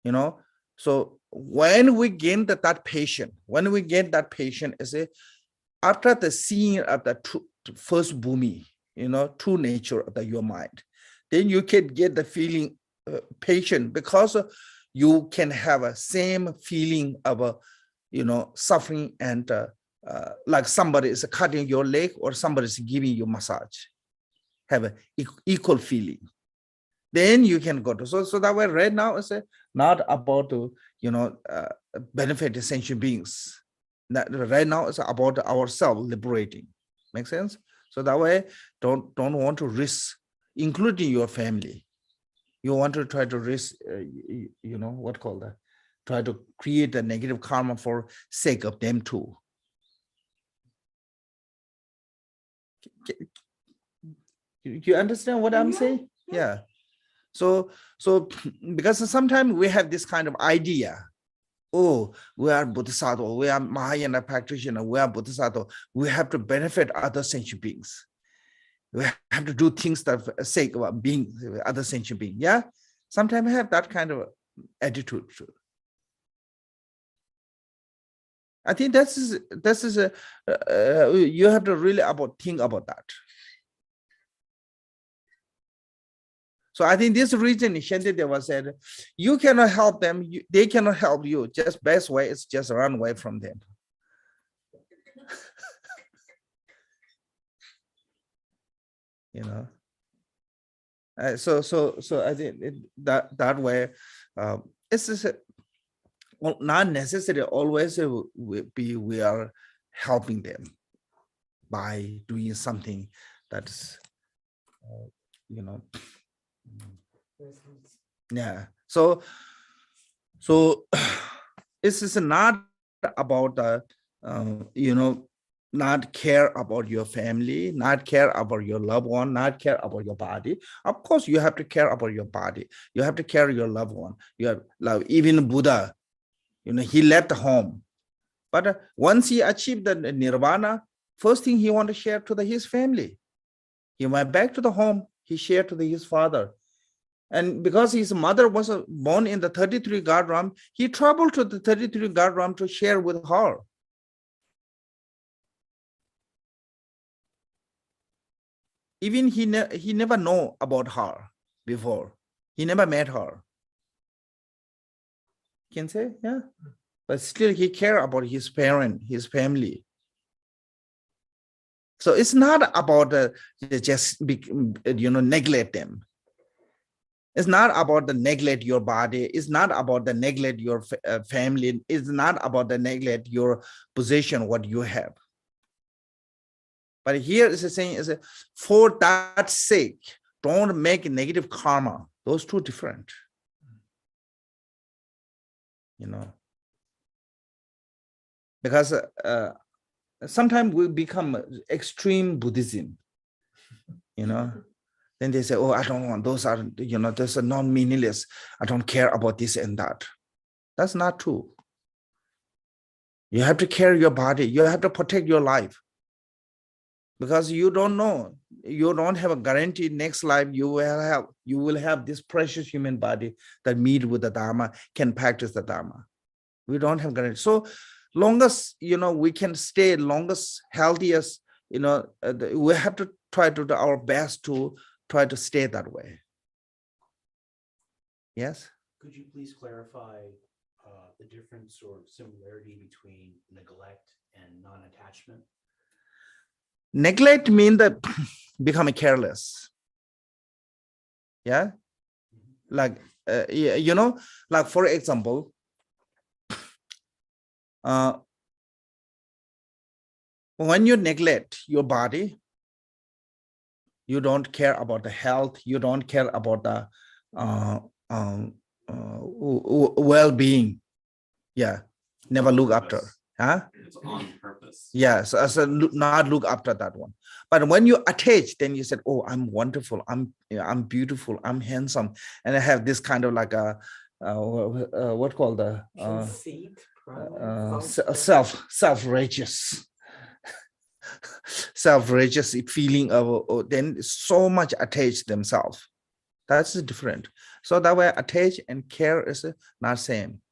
you know. So when we gain that patient, when we get that patient, is a after the seeing of the first bhumi, you know, true nature of your mind, then you can get the feeling patient, because you can have a same feeling of a, you know, suffering, and like somebody is cutting your leg or somebody is giving you massage, have an equal feeling. Then you can go to, so that way right now is not about to, you know, benefit the sentient beings. Right now it's about ourselves liberating. Make sense? So that way, don't want to risk, including your family. You want to try to risk, you know, what called that? Try to create a negative karma for sake of them too. You understand what I'm saying? Yeah. So because sometimes we have this kind of idea, oh, we are Bodhisattva, we are Mahayana practitioner, we are Bodhisattva, we have to benefit other sentient beings. We have to do things that for the sake of being other sentient beings. Yeah, sometimes I have that kind of attitude. I think this is a you have to really think about that. So I think this reason Shantideva said, you cannot help them, they cannot help you. Just best way is just run away from them. You know. So I think that way, it's just not necessarily always we are helping them by doing something that's you know. Yeah. So this is not about you know, not care about your family, not care about your loved one, not care about your body. Of course, you have to care about your body. You have to care your loved one. You have love. Even Buddha, you know, he left home, but once he achieved the nirvana, first thing he wanted to share to his family. He went back to the home. He shared to his father. And because his mother was born in the 33 guard room, he traveled to the 33 guard room to share with her. Even he never know about her before. He never met her. Can say, yeah. But still he care about his parent, his family. So it's not about just neglect them. It's not about the neglect your body. It's not about the neglect your family. It's not about the neglect your position, what you have. But here is saying is for that sake, don't make negative karma. Those two different. Because sometimes we become extreme Buddhism. Then they say, oh, I don't want, those are, those are non-meaningless. I don't care about this and that. That's not true. You have to care your body. You have to protect your life. Because you don't know, you don't have a guarantee next life you will have this precious human body that meet with the Dharma, can practice the Dharma. We don't have guarantee. So longest, we can stay longest, healthiest, we have to try to do our best to try to stay that way. Yes? Could you please clarify the difference or similarity between neglect and non-attachment? Neglect means that becoming careless. Yeah? Like, like for example, when you neglect your body, you don't care about the health, you don't care about the well-being. Yeah, never look after. Huh? It's on purpose. Yes, as a not look after that one. But when you attach, then you said, "Oh, I'm wonderful. I'm beautiful. I'm handsome," and I have this kind of like a what called the Conceit, probably, self-righteous, self-righteous feeling of then so much attach themselves. That's different. So that way, attach and care is not same.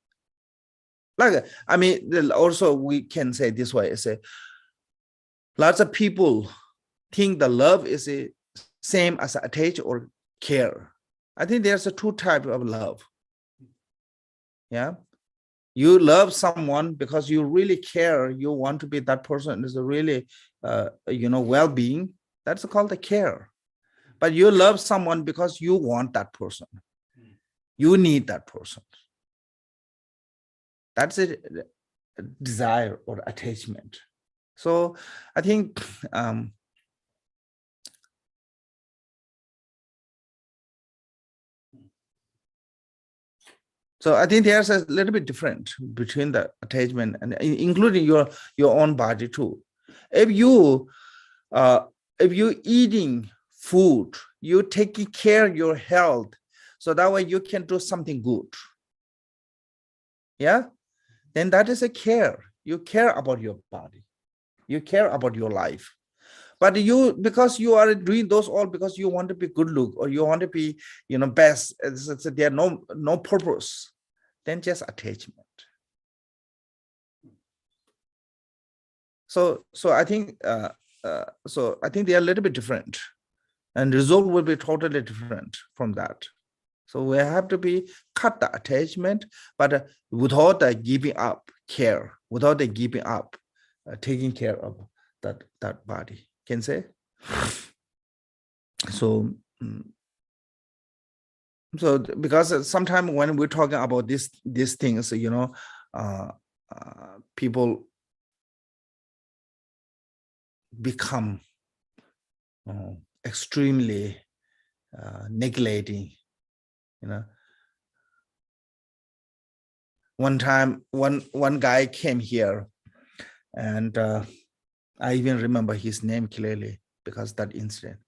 Like, I mean, also we can say this way, say lots of people think the love is the same as attach or care. I think there's a two types of love. Yeah. You love someone because you really care. You want to be that person is a really, well-being. That's called the care. But you love someone because you want that person. You need that person. That's a desire or attachment. So I think there's a little bit different between the attachment and including your own body too. If you eating food, you taking care of your health, so that way you can do something good. Yeah. Then that is a care. You care about your body. You care about your life. But because you are doing those all because you want to be good look or you want to be, best, there no purpose, then just attachment. So I think they are a little bit different, and result will be totally different from that. So we have to cut the attachment, but without the giving up care, without the giving up taking care of that body. Can say. So because sometimes when we're talking about these things, people become extremely neglecting. One time, one guy came here, and I even remember his name clearly because that incident.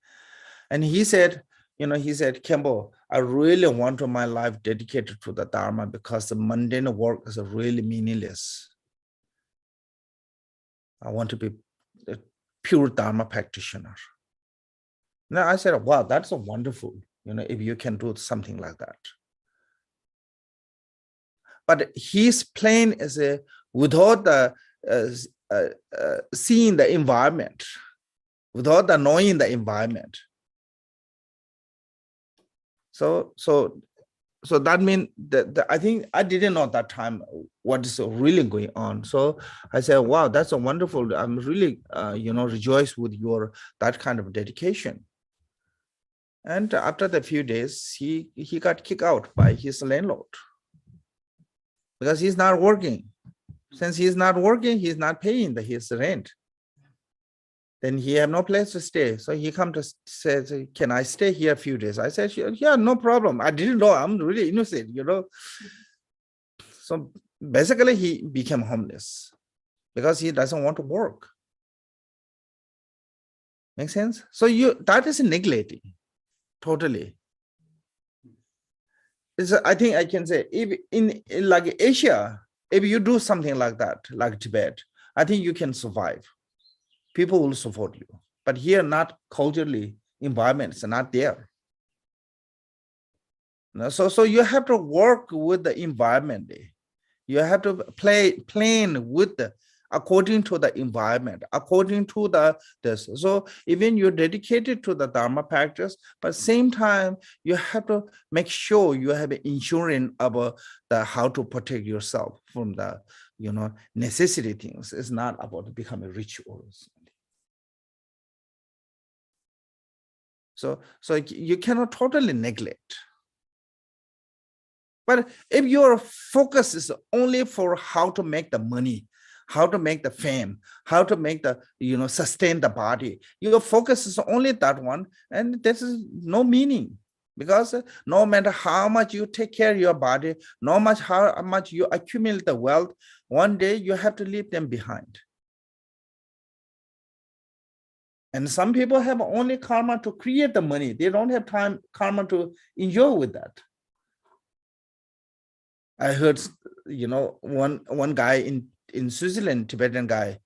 And he said, Kembo, I really want my life dedicated to the Dharma because the mundane work is really meaningless. I want to be a pure Dharma practitioner. Now I said, wow, that's wonderful, if you can do something like that. But his plan is without the seeing the environment, without the knowing the environment. So so that means that I think I didn't know at that time what is really going on. So I said, wow, that's a wonderful. I'm really, rejoice with your that kind of dedication. And after the few days, he got kicked out by his landlord because he's not working. Since he's not working, he's not paying his rent. Then he have no place to stay. So he come to say, can I stay here a few days? I said, yeah, no problem. I didn't know, I'm really innocent, So basically he became homeless because he doesn't want to work. Make sense? So that is neglecting, totally. I think I can say, if in like Asia, if you do something like that, like Tibet, I think you can survive. People will support you. But here, not culturally, environments are not there. So you have to work with the environment. You have to plan with according to the environment, according to this. So even you're dedicated to the Dharma practice, but same time you have to make sure you have insurance about how to protect yourself from the necessity things. It's not about becoming rituals. So you cannot totally neglect. But if your focus is only for how to make the money, how to make the fame, how to make the, sustain the body, your focus is only that one, and this is no meaning. Because no matter how much you take care of your body, no matter how much you accumulate the wealth, one day you have to leave them behind. And some people have only karma to create the money. They don't have karma to enjoy with that. I heard, one guy in Switzerland, Tibetan guy,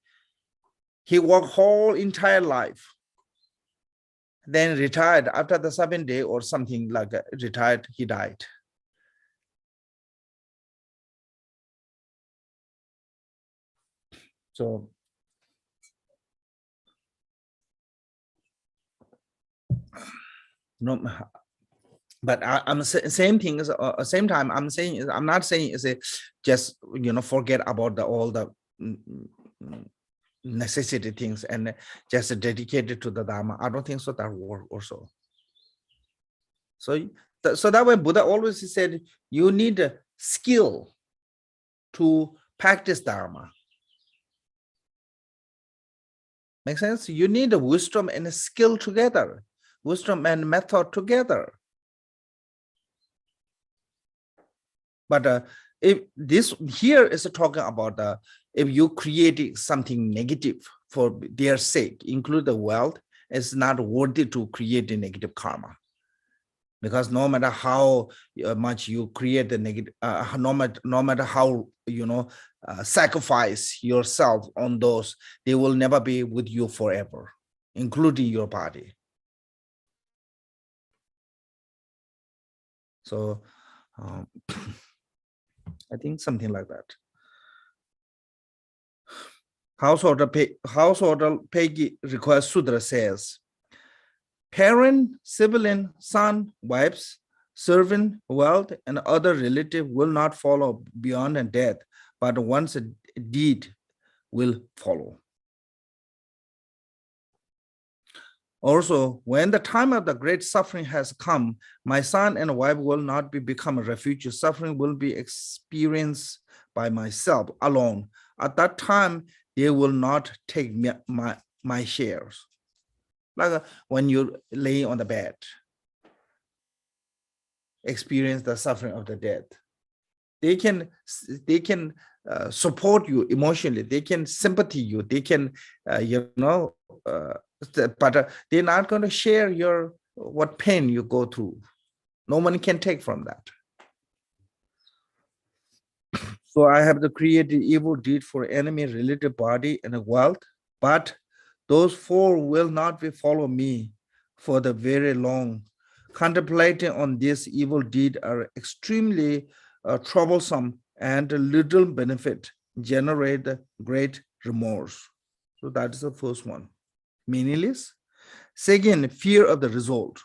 he worked whole entire life, then retired after the 7th day or something like that, retired, he died. So, no, but I'm same thing is same time I'm saying, I'm not saying is just forget about all the necessity things and just dedicated to the Dharma. I don't think so that work also. So that way Buddha always said you need a skill to practice Dharma. Make sense? You need a wisdom and a skill together, wisdom and method together. But if this here is talking about if you create something negative for their sake, include the wealth, it's not worthy to create a negative karma. Because no matter how much you create the negative, no matter how sacrifice yourself on those, they will never be with you forever, including your body. So I think something like that. Householder Peggy request Sudra says, parent, sibling, son, wives, servant, wealth, and other relative will not follow beyond a death, but once a deed will follow. Also, when the time of the great suffering has come, my son and wife will not become a refuge. Suffering will be experienced by myself alone. At that time, they will not take my shares. Like when you lay on the bed, experience the suffering of the death. They can support you emotionally. They can sympathy you. They can, but they're not going to share what pain you go through. No one can take from that. So I have the created evil deed for enemy, related body, and wealth, but those four will not be follow me for the very long. Contemplating on this evil deed are extremely troublesome and little benefit, generate great remorse. So that is the first one, meaningless. Second, fear of the result.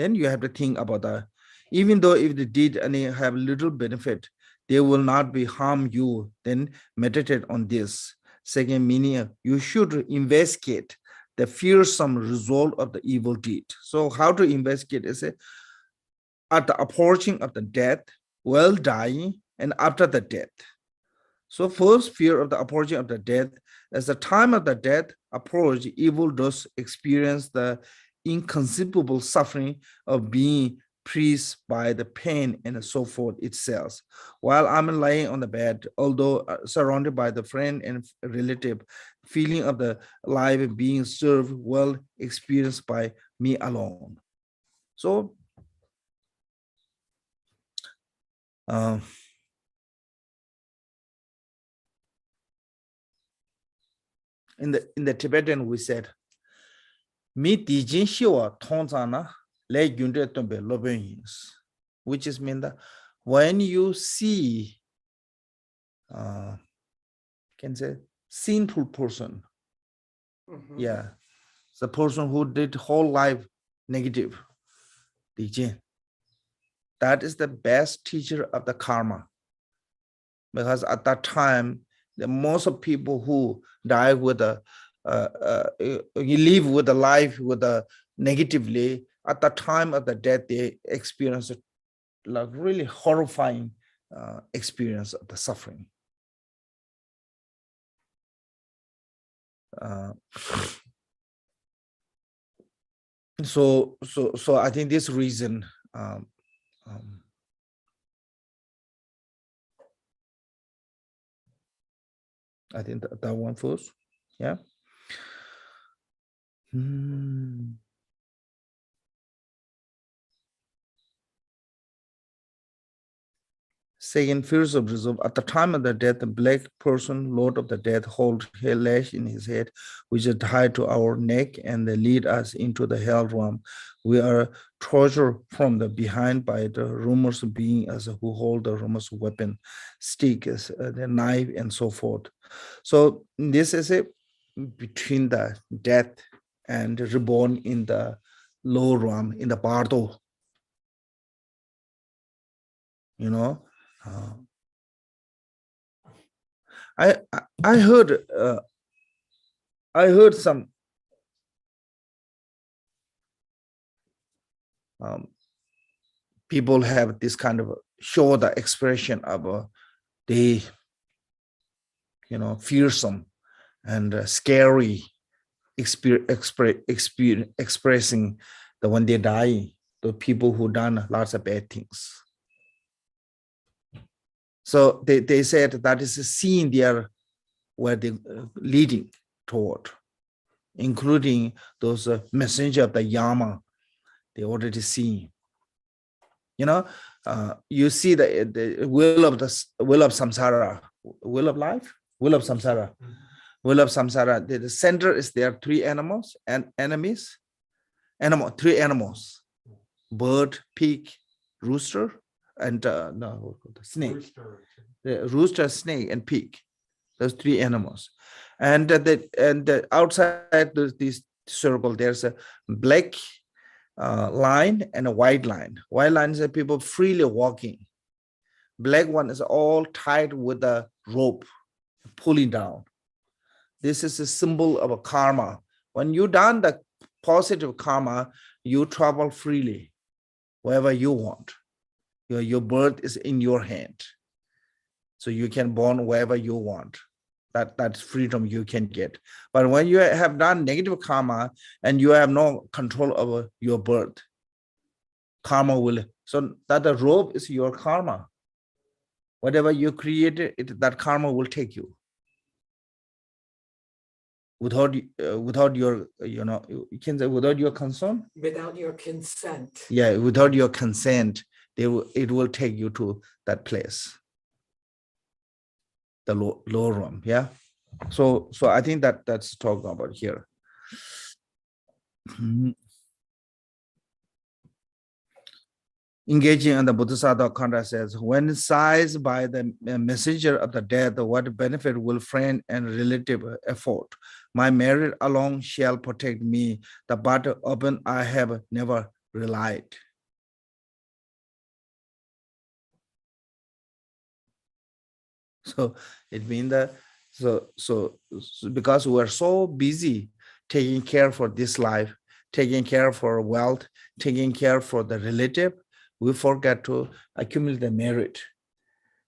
then you have to think about that. Even though if they did and they have little benefit, they will not be harm you. Then meditate on this. Second meaning, you should investigate the fearsome result of the evil deed. So how to investigate is at the approaching of the death, while dying, and after the death. So first fear of the approaching of the death, as the time of the death approach, evil does experience the inconceivable suffering of being pressed by the pain and so forth itself. While I'm lying on the bed, although surrounded by the friend and relative, feeling of the life being served well experienced by me alone. So in the Tibetan we said, "Mi di jin xiwa tongzana le yunde tombe loben yins," which is mean that when you see, can say sinful person, Mhm. yeah, the person who did whole life negative, di jin, that is the best teacher of the karma, because at that time, the most of people who die with a you live with a life with a negatively, at the time of the death they experience a like really horrifying experience of the suffering. So I think this reason, I think that one first, yeah. Second, fears of resolve. At the time of the death, the black person, Lord of the Death, hold a lash in his head, which is tied to our neck, and they lead us into the hell realm. We are tortured from the behind by the rumors being as who hold the rumors weapon, stick, the knife, and so forth. So this is a between the death and reborn in the low realm, in the bardo. You know, I heard some people have this kind of show the expression of they, you know, fearsome and scary expressing the when they die, the people who done lots of bad things. So they said that is a scene there where they leading toward, including those messenger of the Yama, they already seen. You know, you see the will of samsara, will of life, will of samsara, will of samsara. The center is there, three animals and enemies, three animals, bird, pig, rooster, and snake. The rooster, snake, and pig. Those three animals, and outside this circle, there's a black line and a white line. White line is people freely walking. Black one is all tied with a rope, pulling down. This is a symbol of a karma. When you done the positive karma, you travel freely, wherever you want. Your birth is in your hand. So you can born wherever you want. That's freedom you can get. But when you have done negative karma and you have no control over your birth, karma will, so that the rope is your karma. Whatever you created, that karma will take you. Without your, you know, you can say without your concern. Without your consent. Yeah, without your consent, it will take you to that place. The lower realm, yeah. So I think that's talking about here. Engaging in the Bodhisattva conduct says, when sized by the messenger of the death, what benefit will friend and relative afford? My merit alone shall protect me. The battle open I have never relied. So it means that so because we are so busy taking care for this life, taking care for wealth, taking care for the relative, we forget to accumulate the merit.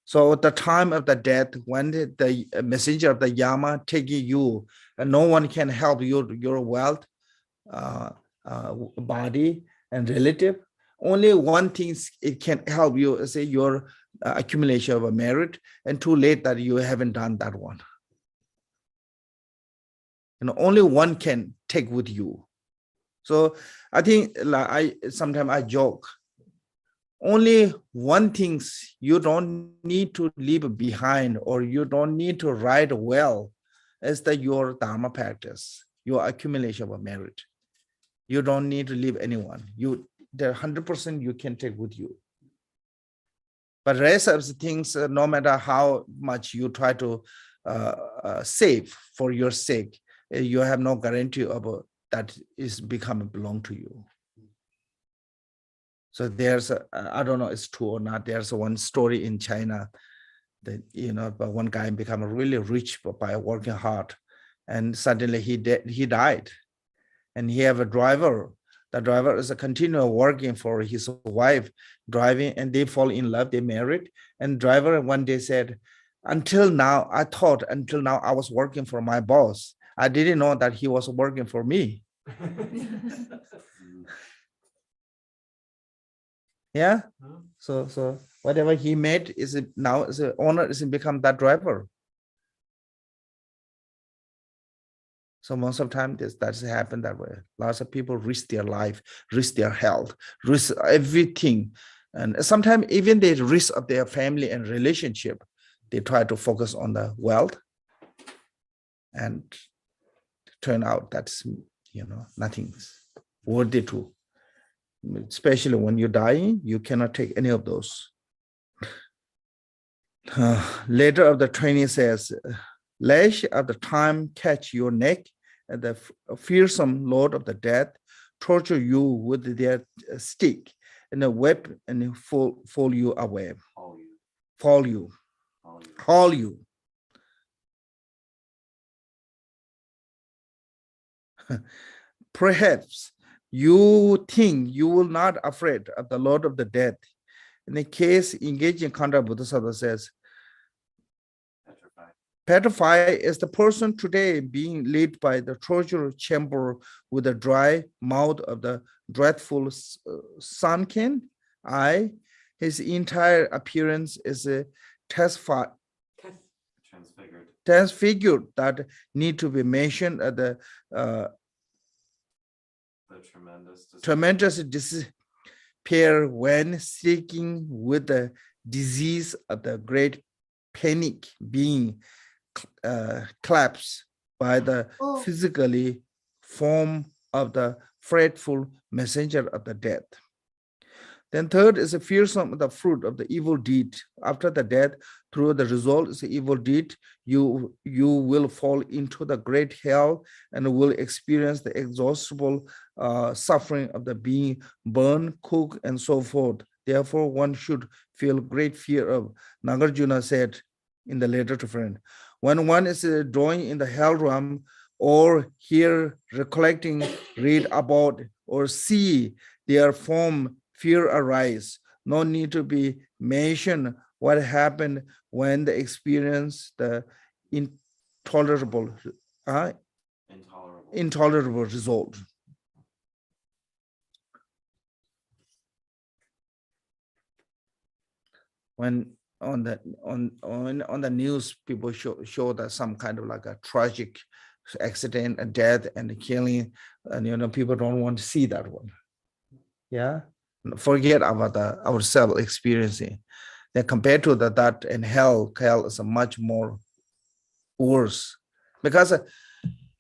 So at the time of the death, when the messenger of the Yama taking you, and no one can help you, your wealth, body, and relative. Only one thing it can help you is your accumulation of a merit, and too late that you haven't done that one. Only one can take with you. So I think like sometimes I joke. Only one thing you don't need to leave behind, or you don't need to write well, is that your Dharma practice, your accumulation of merit. You don't need to leave anyone. The 100% you can take with you. But rest of the things, no matter how much you try to save for your sake, you have no guarantee of that is becoming belong to you. So there's I don't know it's true or not. There's one story in China that but one guy become really rich by working hard, and suddenly he died, and he have a driver. The driver is a continual working for his wife, driving, and they fall in love. They married, and driver one day said, "Until now, I was working for my boss. I didn't know that he was working for me." Yeah. So whatever he made is now is an owner is become that driver. So most of the time that's happened that way. Lots of people risk their life, risk their health, risk everything. And sometimes even the risk of their family and relationship, they try to focus on the wealth, and turn out that's nothing's worthy to. Especially when you're dying, you cannot take any of those. Later of the training says, lash at the time catch your neck, and the fearsome lord of the death torture you with their stick, and the whip, and fall you away. Haul you. Perhaps you think you will not afraid of the Lord of the death. In the case engaged in contact, Bodhisattva says, petrified is the person today being led by the torture chamber with a dry mouth of the dreadful sunken eye. His entire appearance is transfigured that need to be mentioned at the tremendous despair when seeking with the disease of the great panic being collapsed by the physically form of the frightful messenger of the death. Then third is a fearsome of the fruit of the evil deed. After the death, through the result is the evil deed, you will fall into the great hell and will experience the exhaustible suffering of the being burned, cooked, and so forth. Therefore, one should feel great fear of. Nagarjuna said in the letter to friend, when one is drawing in the hell realm, or hear, recollecting, read about, or see their form, fear arise. No need to be mentioned what happened when they experience the intolerable result. When on the news, people show that some kind of like a tragic accident, a death, and a killing, and people don't want to see that one. Yeah, forget about ourselves experiencing. Then compared to that in hell is a much more worse, because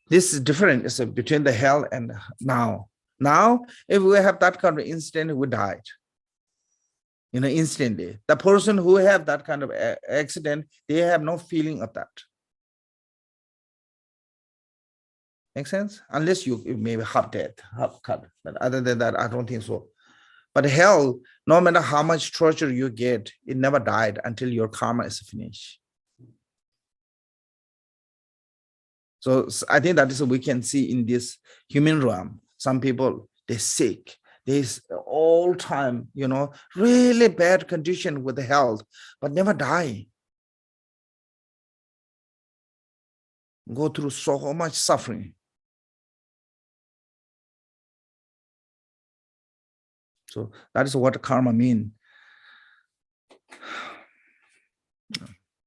this is different. It's between the hell and now. Now, if we have that kind of incident, we died. Instantly. The person who have that kind of accident, they have no feeling of that. Make sense? Unless you maybe half dead, half cut. But other than that, I don't think so. But hell, no matter how much torture you get, it never died until your karma is finished. So I think that is what we can see in this human realm. Some people, they're sick. There's all time, really bad condition with the health, but never die. Go through so much suffering. So that is what karma means.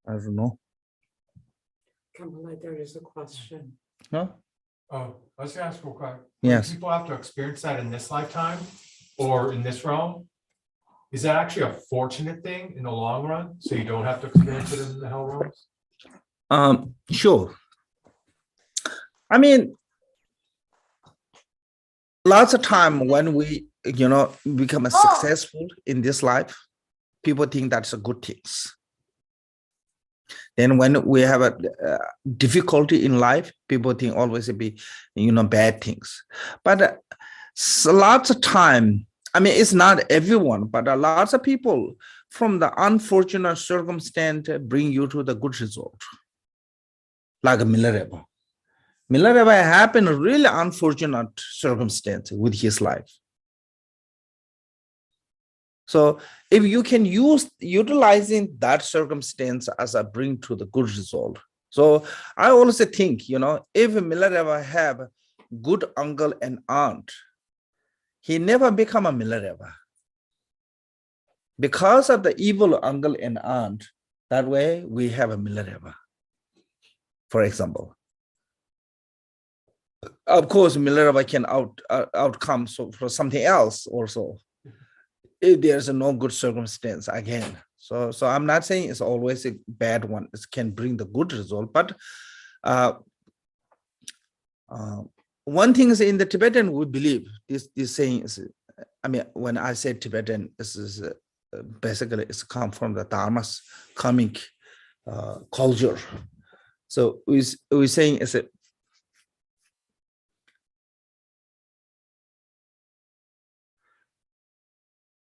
I don't know. Kamala, there is a question. No? Oh, I was gonna ask real quick. Yes. People have to experience that in this lifetime or in this realm. Is that actually a fortunate thing in the long run? So you don't have to experience it in the hell realms? Sure. I mean, lots of time when we, become a successful in this life, people think that's a good things. Then when we have a difficulty in life, people think always it be, bad things. But lots of time, I mean, it's not everyone, but lots of people from the unfortunate circumstance bring you to the good result. Like a Milarepa. Milarepa happened a really unfortunate circumstance with his life. So if you can utilizing that circumstance as a bring to the good result. So I also think, if Milarepa have good uncle and aunt, he never become a Milarepa. Because of the evil uncle and aunt, that way we have a Milarepa, for example. Of course, Milarepa can outcome for something else also. If there's no good circumstance again. So I'm not saying it's always a bad one. It can bring the good result. But one thing is in the Tibetan, we believe this saying is, I mean, when I say Tibetan, this is basically it's come from the Dharma's karmic culture. So we're saying is a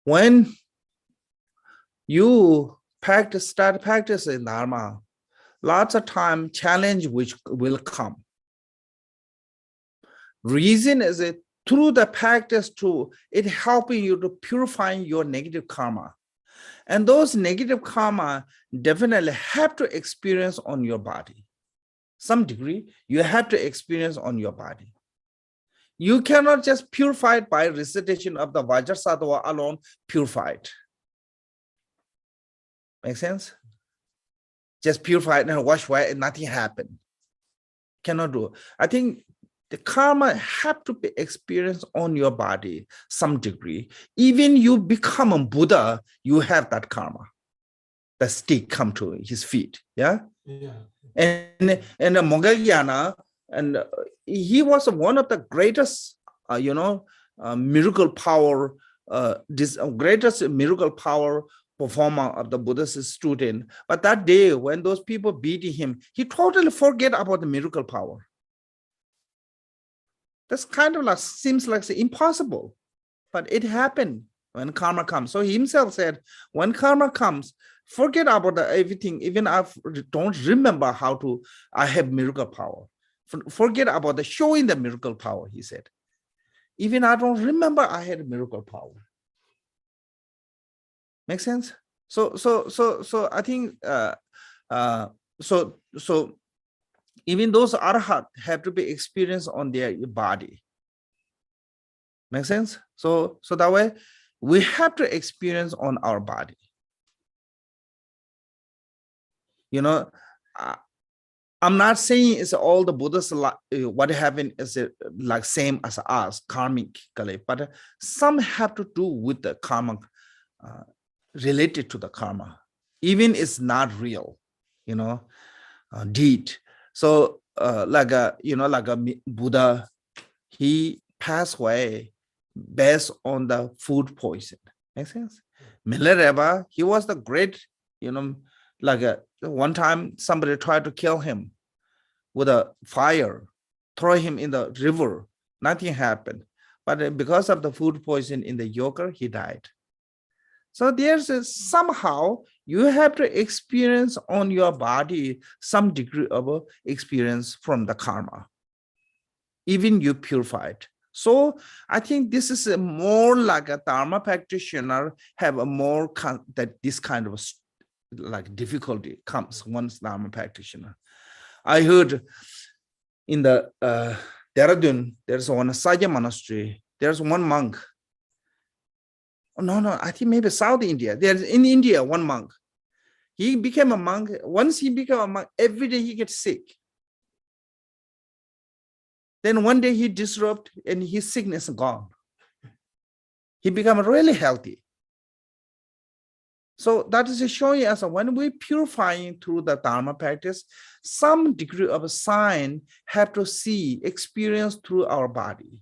when you start practicing Dharma, lots of time challenge which will come. Reason is it through the practice too, it helping you to purifying your negative karma. And those negative karma definitely have to experience on your body. Some degree, you have to experience on your body. You cannot just purify it by recitation of the Vajrasattva alone, purified. Make sense? Just purify it and wash away and nothing happened. Cannot do it. I think the karma have to be experienced on your body some degree. Even you become a Buddha, you have that karma. The stick come to his feet. Yeah. Yeah. And Moggallana, and he was one of the greatest, miracle power, greatest miracle power performer of the Buddhist student. But that day when those people beat him, he totally forget about the miracle power. That's kind of like seems like impossible, but it happened when karma comes. So he himself said, when karma comes, forget about everything. Even I don't remember I have miracle power. Forget about the showing the miracle power, he said. Even I don't remember I had miracle power. Make sense? So I think so even those arhat have to be experienced on their body. Make sense? So that way we have to experience on our body. I'm not saying it's all the Buddhists what happened is like same as us karmically, but some have to do with the karma related to the karma, even it's not real, deed. So like a Buddha, he passed away based on the food poison. Make sense? Milarepa, he was the great, one time somebody tried to kill him with a fire, throw him in the river, nothing happened. but because of the food poison in the yogurt, he died. So there's somehow you have to experience on your body some degree of experience from the karma, even you purified. So I think this is a more like a Dharma practitioner have a more that this kind of like difficulty comes once Dharma practitioner. I heard in the Dehradun, there's one Saja monastery. There's one monk. Oh, no, I think maybe South India. There's in India, one monk. He became a monk. Once he became a monk, every day he gets sick. Then one day he disrupted and his sickness gone. He became really healthy. So that is showing us when we purifying through the Dharma practice, some degree of a sign have to see, experience through our body.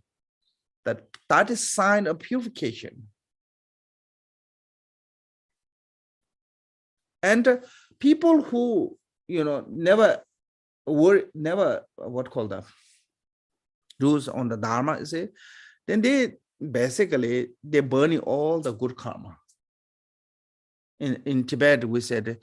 That is sign of purification. And people who, never what called that, rules on the Dharma, is it? Then they basically, they're burning all the good karma. In Tibet, we said,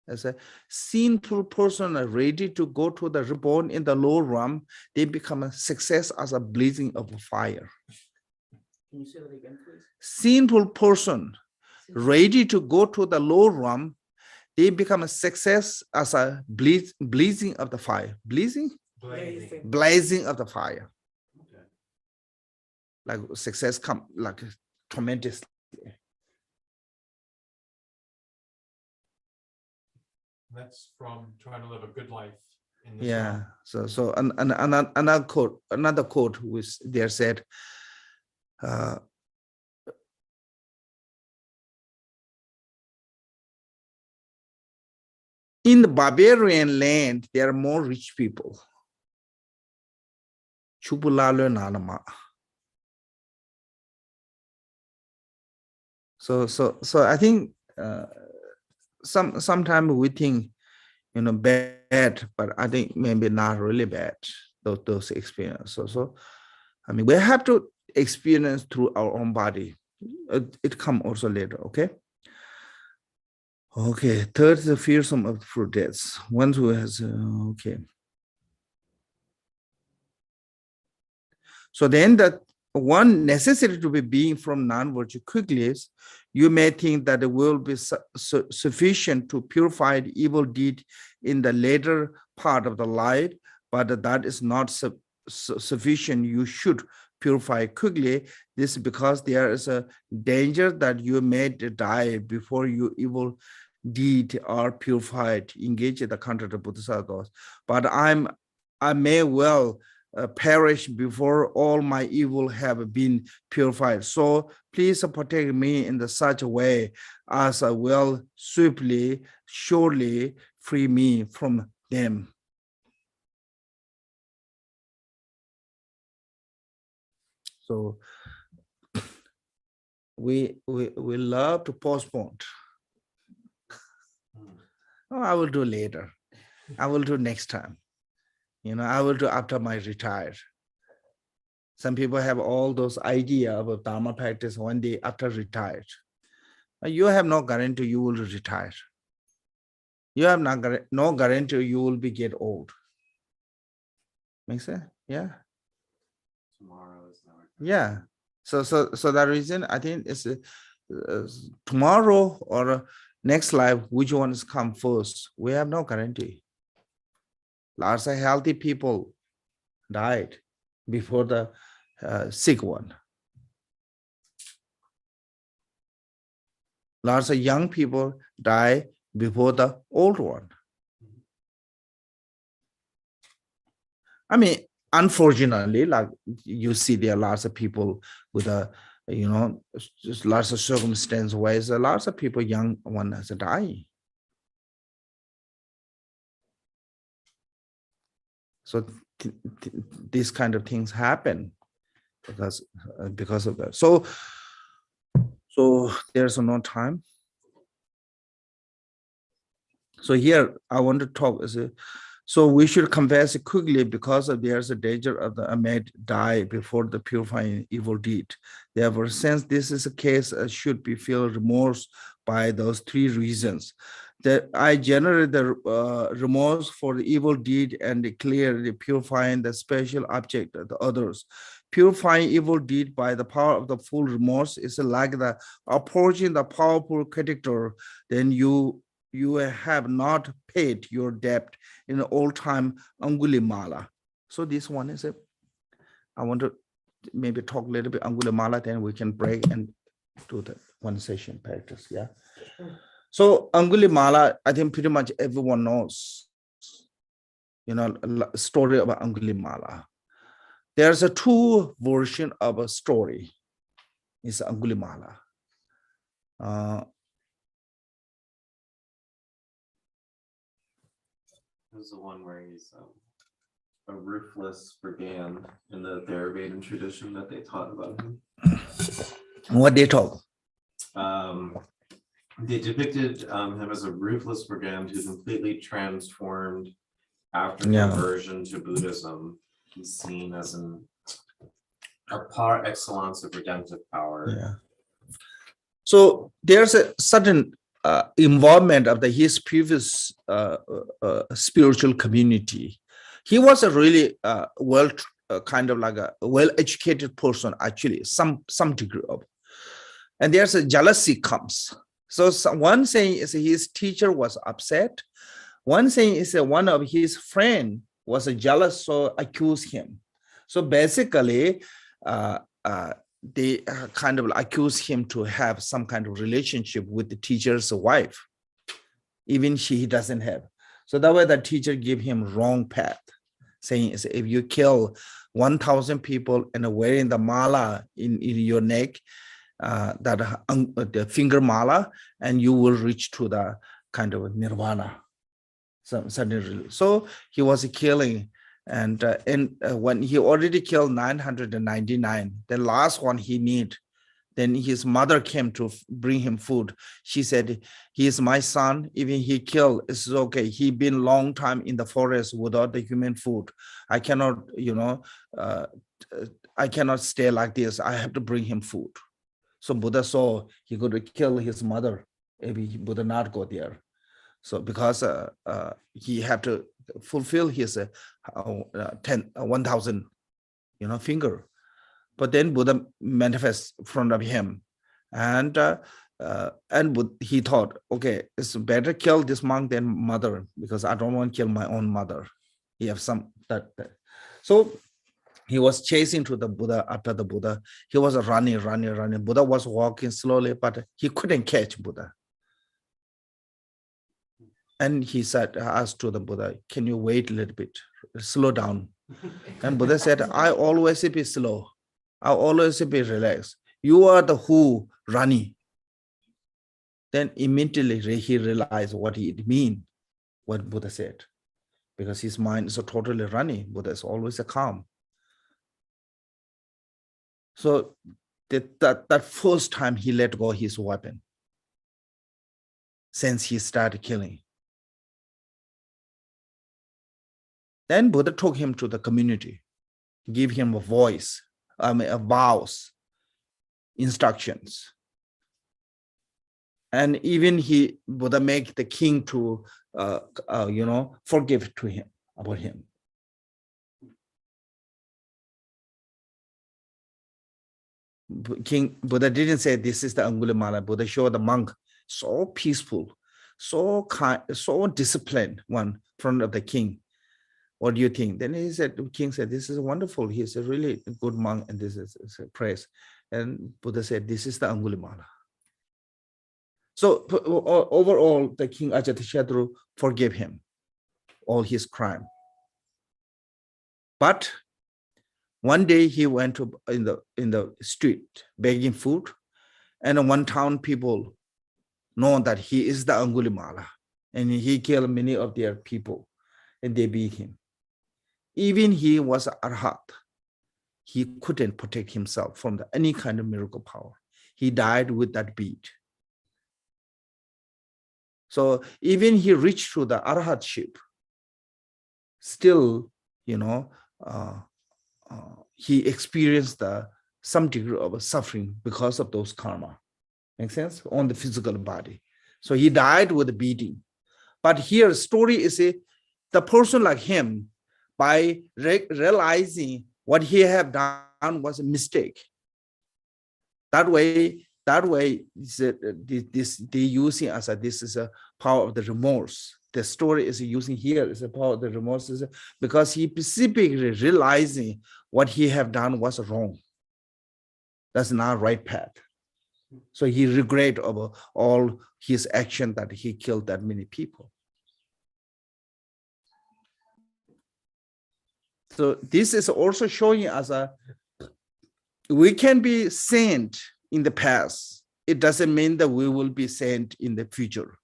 as a sinful person ready to go to the reborn in the lower realm, they become a success as a blazing of fire. Can you say that again, please? Sinful person ready to go to the lower realm, they become a success as a blazing of the fire. Blazing of the fire. Okay. Like success come like tremendously. That's from trying to live a good life in this Yeah. realm. So another quote was there said, in the barbarian land, there are more rich people. Chupulalo nanama. So I think sometimes we think, bad, but I think maybe not really bad, those experiences. So I mean, we have to experience through our own body. It come also later, okay? Okay, third is the fearsome of fruit deaths. Once who has, okay. So then that one necessary to be being from non-virtue quickly is, you may think that it will be sufficient to purify the evil deed in the later part of the life, but that is not sufficient. You should purify quickly. This is because there is a danger that you may die before your evil deed are purified, engage in the contract of Bodhisattva. But I may well perish before all my evil have been purified. So please protect me in such a way as I will swiftly, surely free me from them. So we love to postpone. Oh, I will do later. I will do next time. I will do after my retire. Some people have all those idea about Dharma practice one day after retired. You have no guarantee you will retire. You have no guarantee you will be get old. Make sense? Yeah. Tomorrow is never. Yeah. So that reason I think it's tomorrow or next life, which ones come first? We have no guarantee. Lots of healthy people died before the sick one. Lots of young people die before the old one. I mean, unfortunately, like you see, there are lots of people with just lots of circumstances where there's lots of people, young one has died. So these kind of things happen because of that. So there's no time. So here I want to talk is So we should confess quickly because there's a danger of the Ahmed die before the purifying evil deed. Therefore, since this is a case, should be feel remorse by those three reasons. That I generate the remorse for the evil deed and clearly purifying the special object of the others. Purifying evil deed by the power of the full remorse is like the approaching the powerful creditor. Then you have not paid your debt in the old time Angulimala. So this one is I want to maybe talk a little bit Angulimala, then we can break and do the one session practice. Yeah. Sure. So Angulimala, I think pretty much everyone knows, story about Angulimala. There's a two version of a story. It's Angulimala. This is the one where he's a ruthless brigand in the Theravada tradition that they taught about him. What they talk? They depicted him as a ruthless brigand who completely transformed after conversion to Buddhism. He's seen as a par excellence of redemptive power. Yeah. So there's a sudden involvement of his previous spiritual community. He was a really kind of like a well-educated person, actually, some degree of. And there's a jealousy comes. So one thing is his teacher was upset. One thing is that one of his friend was jealous, so accused him. So basically, they kind of accuse him to have some kind of relationship with the teacher's wife, even he doesn't have. So that way the teacher gave him wrong path, saying if you kill 1,000 people and wearing the mala in your neck, the finger mala, and you will reach to the kind of nirvana. So he was killing. And when he already killed 999, the last one he need, then his mother came to bring him food. She said, he is my son. Even he killed, it's okay. He been long time in the forest without the human food. I cannot, I cannot stay like this. I have to bring him food. So Buddha saw he could kill his mother. Maybe Buddha not go there. So because he had to fulfill his 1,000, finger, but then Buddha manifests in front of him, and he thought, okay, it's better kill this monk than mother because I don't want to kill my own mother. He have some that. So he was chasing to the Buddha. After the Buddha, he was running. Buddha was walking slowly, but he couldn't catch Buddha. And he said, asked to the Buddha, can you wait a little bit, slow down? And Buddha said, I always be slow. I always be relaxed. You are the who running. Then immediately he realized what it means, what Buddha said, because his mind is totally running. Buddha is always a calm. So that first time he let go his weapon, since he started killing. Then Buddha took him to the community, give him a voice, a vows, instructions. And even Buddha make the king to, forgive to him about him. King Buddha didn't say this is the Angulimala. Buddha showed the monk so peaceful, so kind, so disciplined one in front of the king. What do you think? Then the king said, this is wonderful. He's a really good monk, and this is a praise. And Buddha said, this is the Angulimala. So overall, the king Ajatashatru forgave him all his crime. But one day he went to in the street begging food, and one town people know that he is the Angulimala, and he killed many of their people, and they beat him. Even he was Arhat, he couldn't protect himself from any kind of miracle power. He died with that beat. So even he reached to the Arhatship, still, he experienced some degree of suffering because of those karma. Make sense? On the physical body. So he died with a beating. But here, story is the person like him, by realizing what he have done was a mistake. That way, this they using as this is a power of the remorse. The story is using here is a power of the remorse, because he specifically realizing what he have done was wrong. That's not right path. So he regret over all his action that he killed that many people. So this is also showing us we can be saint in the past. It doesn't mean that we will be saint in the future.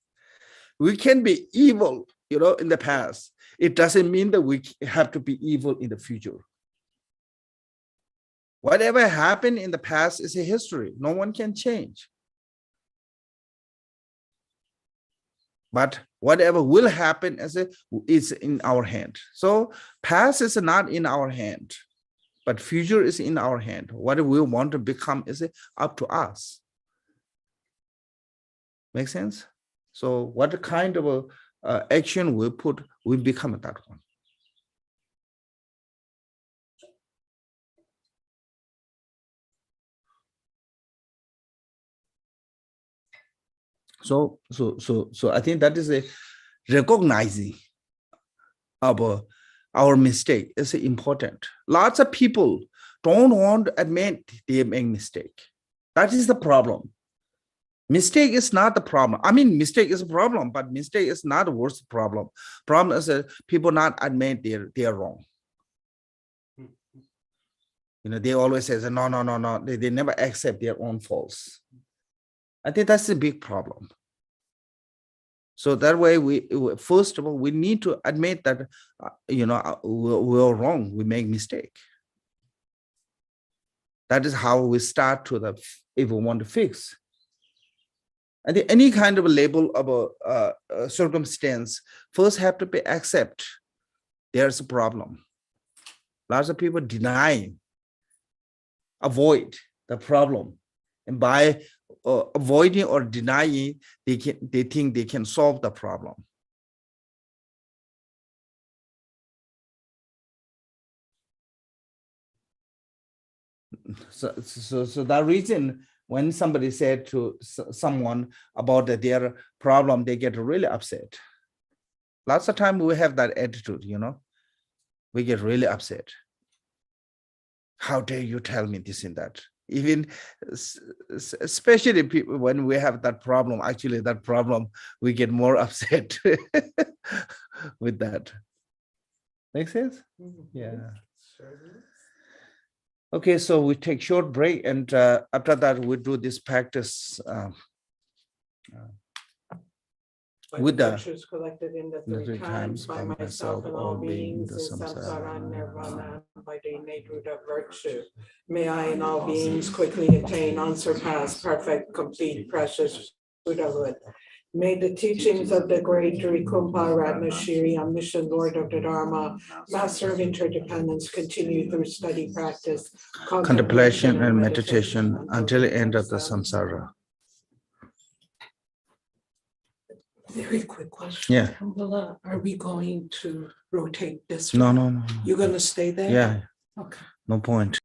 We can be evil, in the past. It doesn't mean that we have to be evil in the future. Whatever happened in the past is a history. No one can change. But whatever will happen is in our hand. So past is not in our hand, but future is in our hand. What we want to become is up to us. Make sense? So what kind of action we put, we become that one. So I think that is a recognizing of our mistake is important. Lots of people don't want to admit they make mistake. That is the problem. Mistake is not the problem. I mean, mistake is a problem, but mistake is not the worst problem. Problem is that people not admit they are wrong. They always say, no. They never accept their own faults. I think that's a big problem. So that way, first of all, we need to admit that, we're wrong. We make mistake. That is how we start if we want to fix. I think any kind of a label of a circumstance first have to be accept there's a problem. Lots of people deny, avoid the problem, and by avoiding or denying, they think they can solve the problem. So that reason, when somebody said to someone about their problem, they get really upset. Lots of time we have that attitude, we get really upset. How dare you tell me this and that? Even especially people, when we have that problem, actually that problem, we get more upset with that. Make sense? Yeah. Okay, so we take short break, and after that we do this practice with the pictures collected in the three three times by myself and all beings in samsara and nirvana by the innate root of virtue. May I and all beings quickly attain unsurpassed, perfect, complete, precious Buddhahood. May the teachings of the great Drikupa Ratnashiri, omniscient Lord of the Dharma, master of interdependence, continue through study, practice, contemplation and meditation until the end of the samsara. Very quick question. Yeah. Are we going to rotate this? No. You're going to stay there? Yeah. Okay. No point.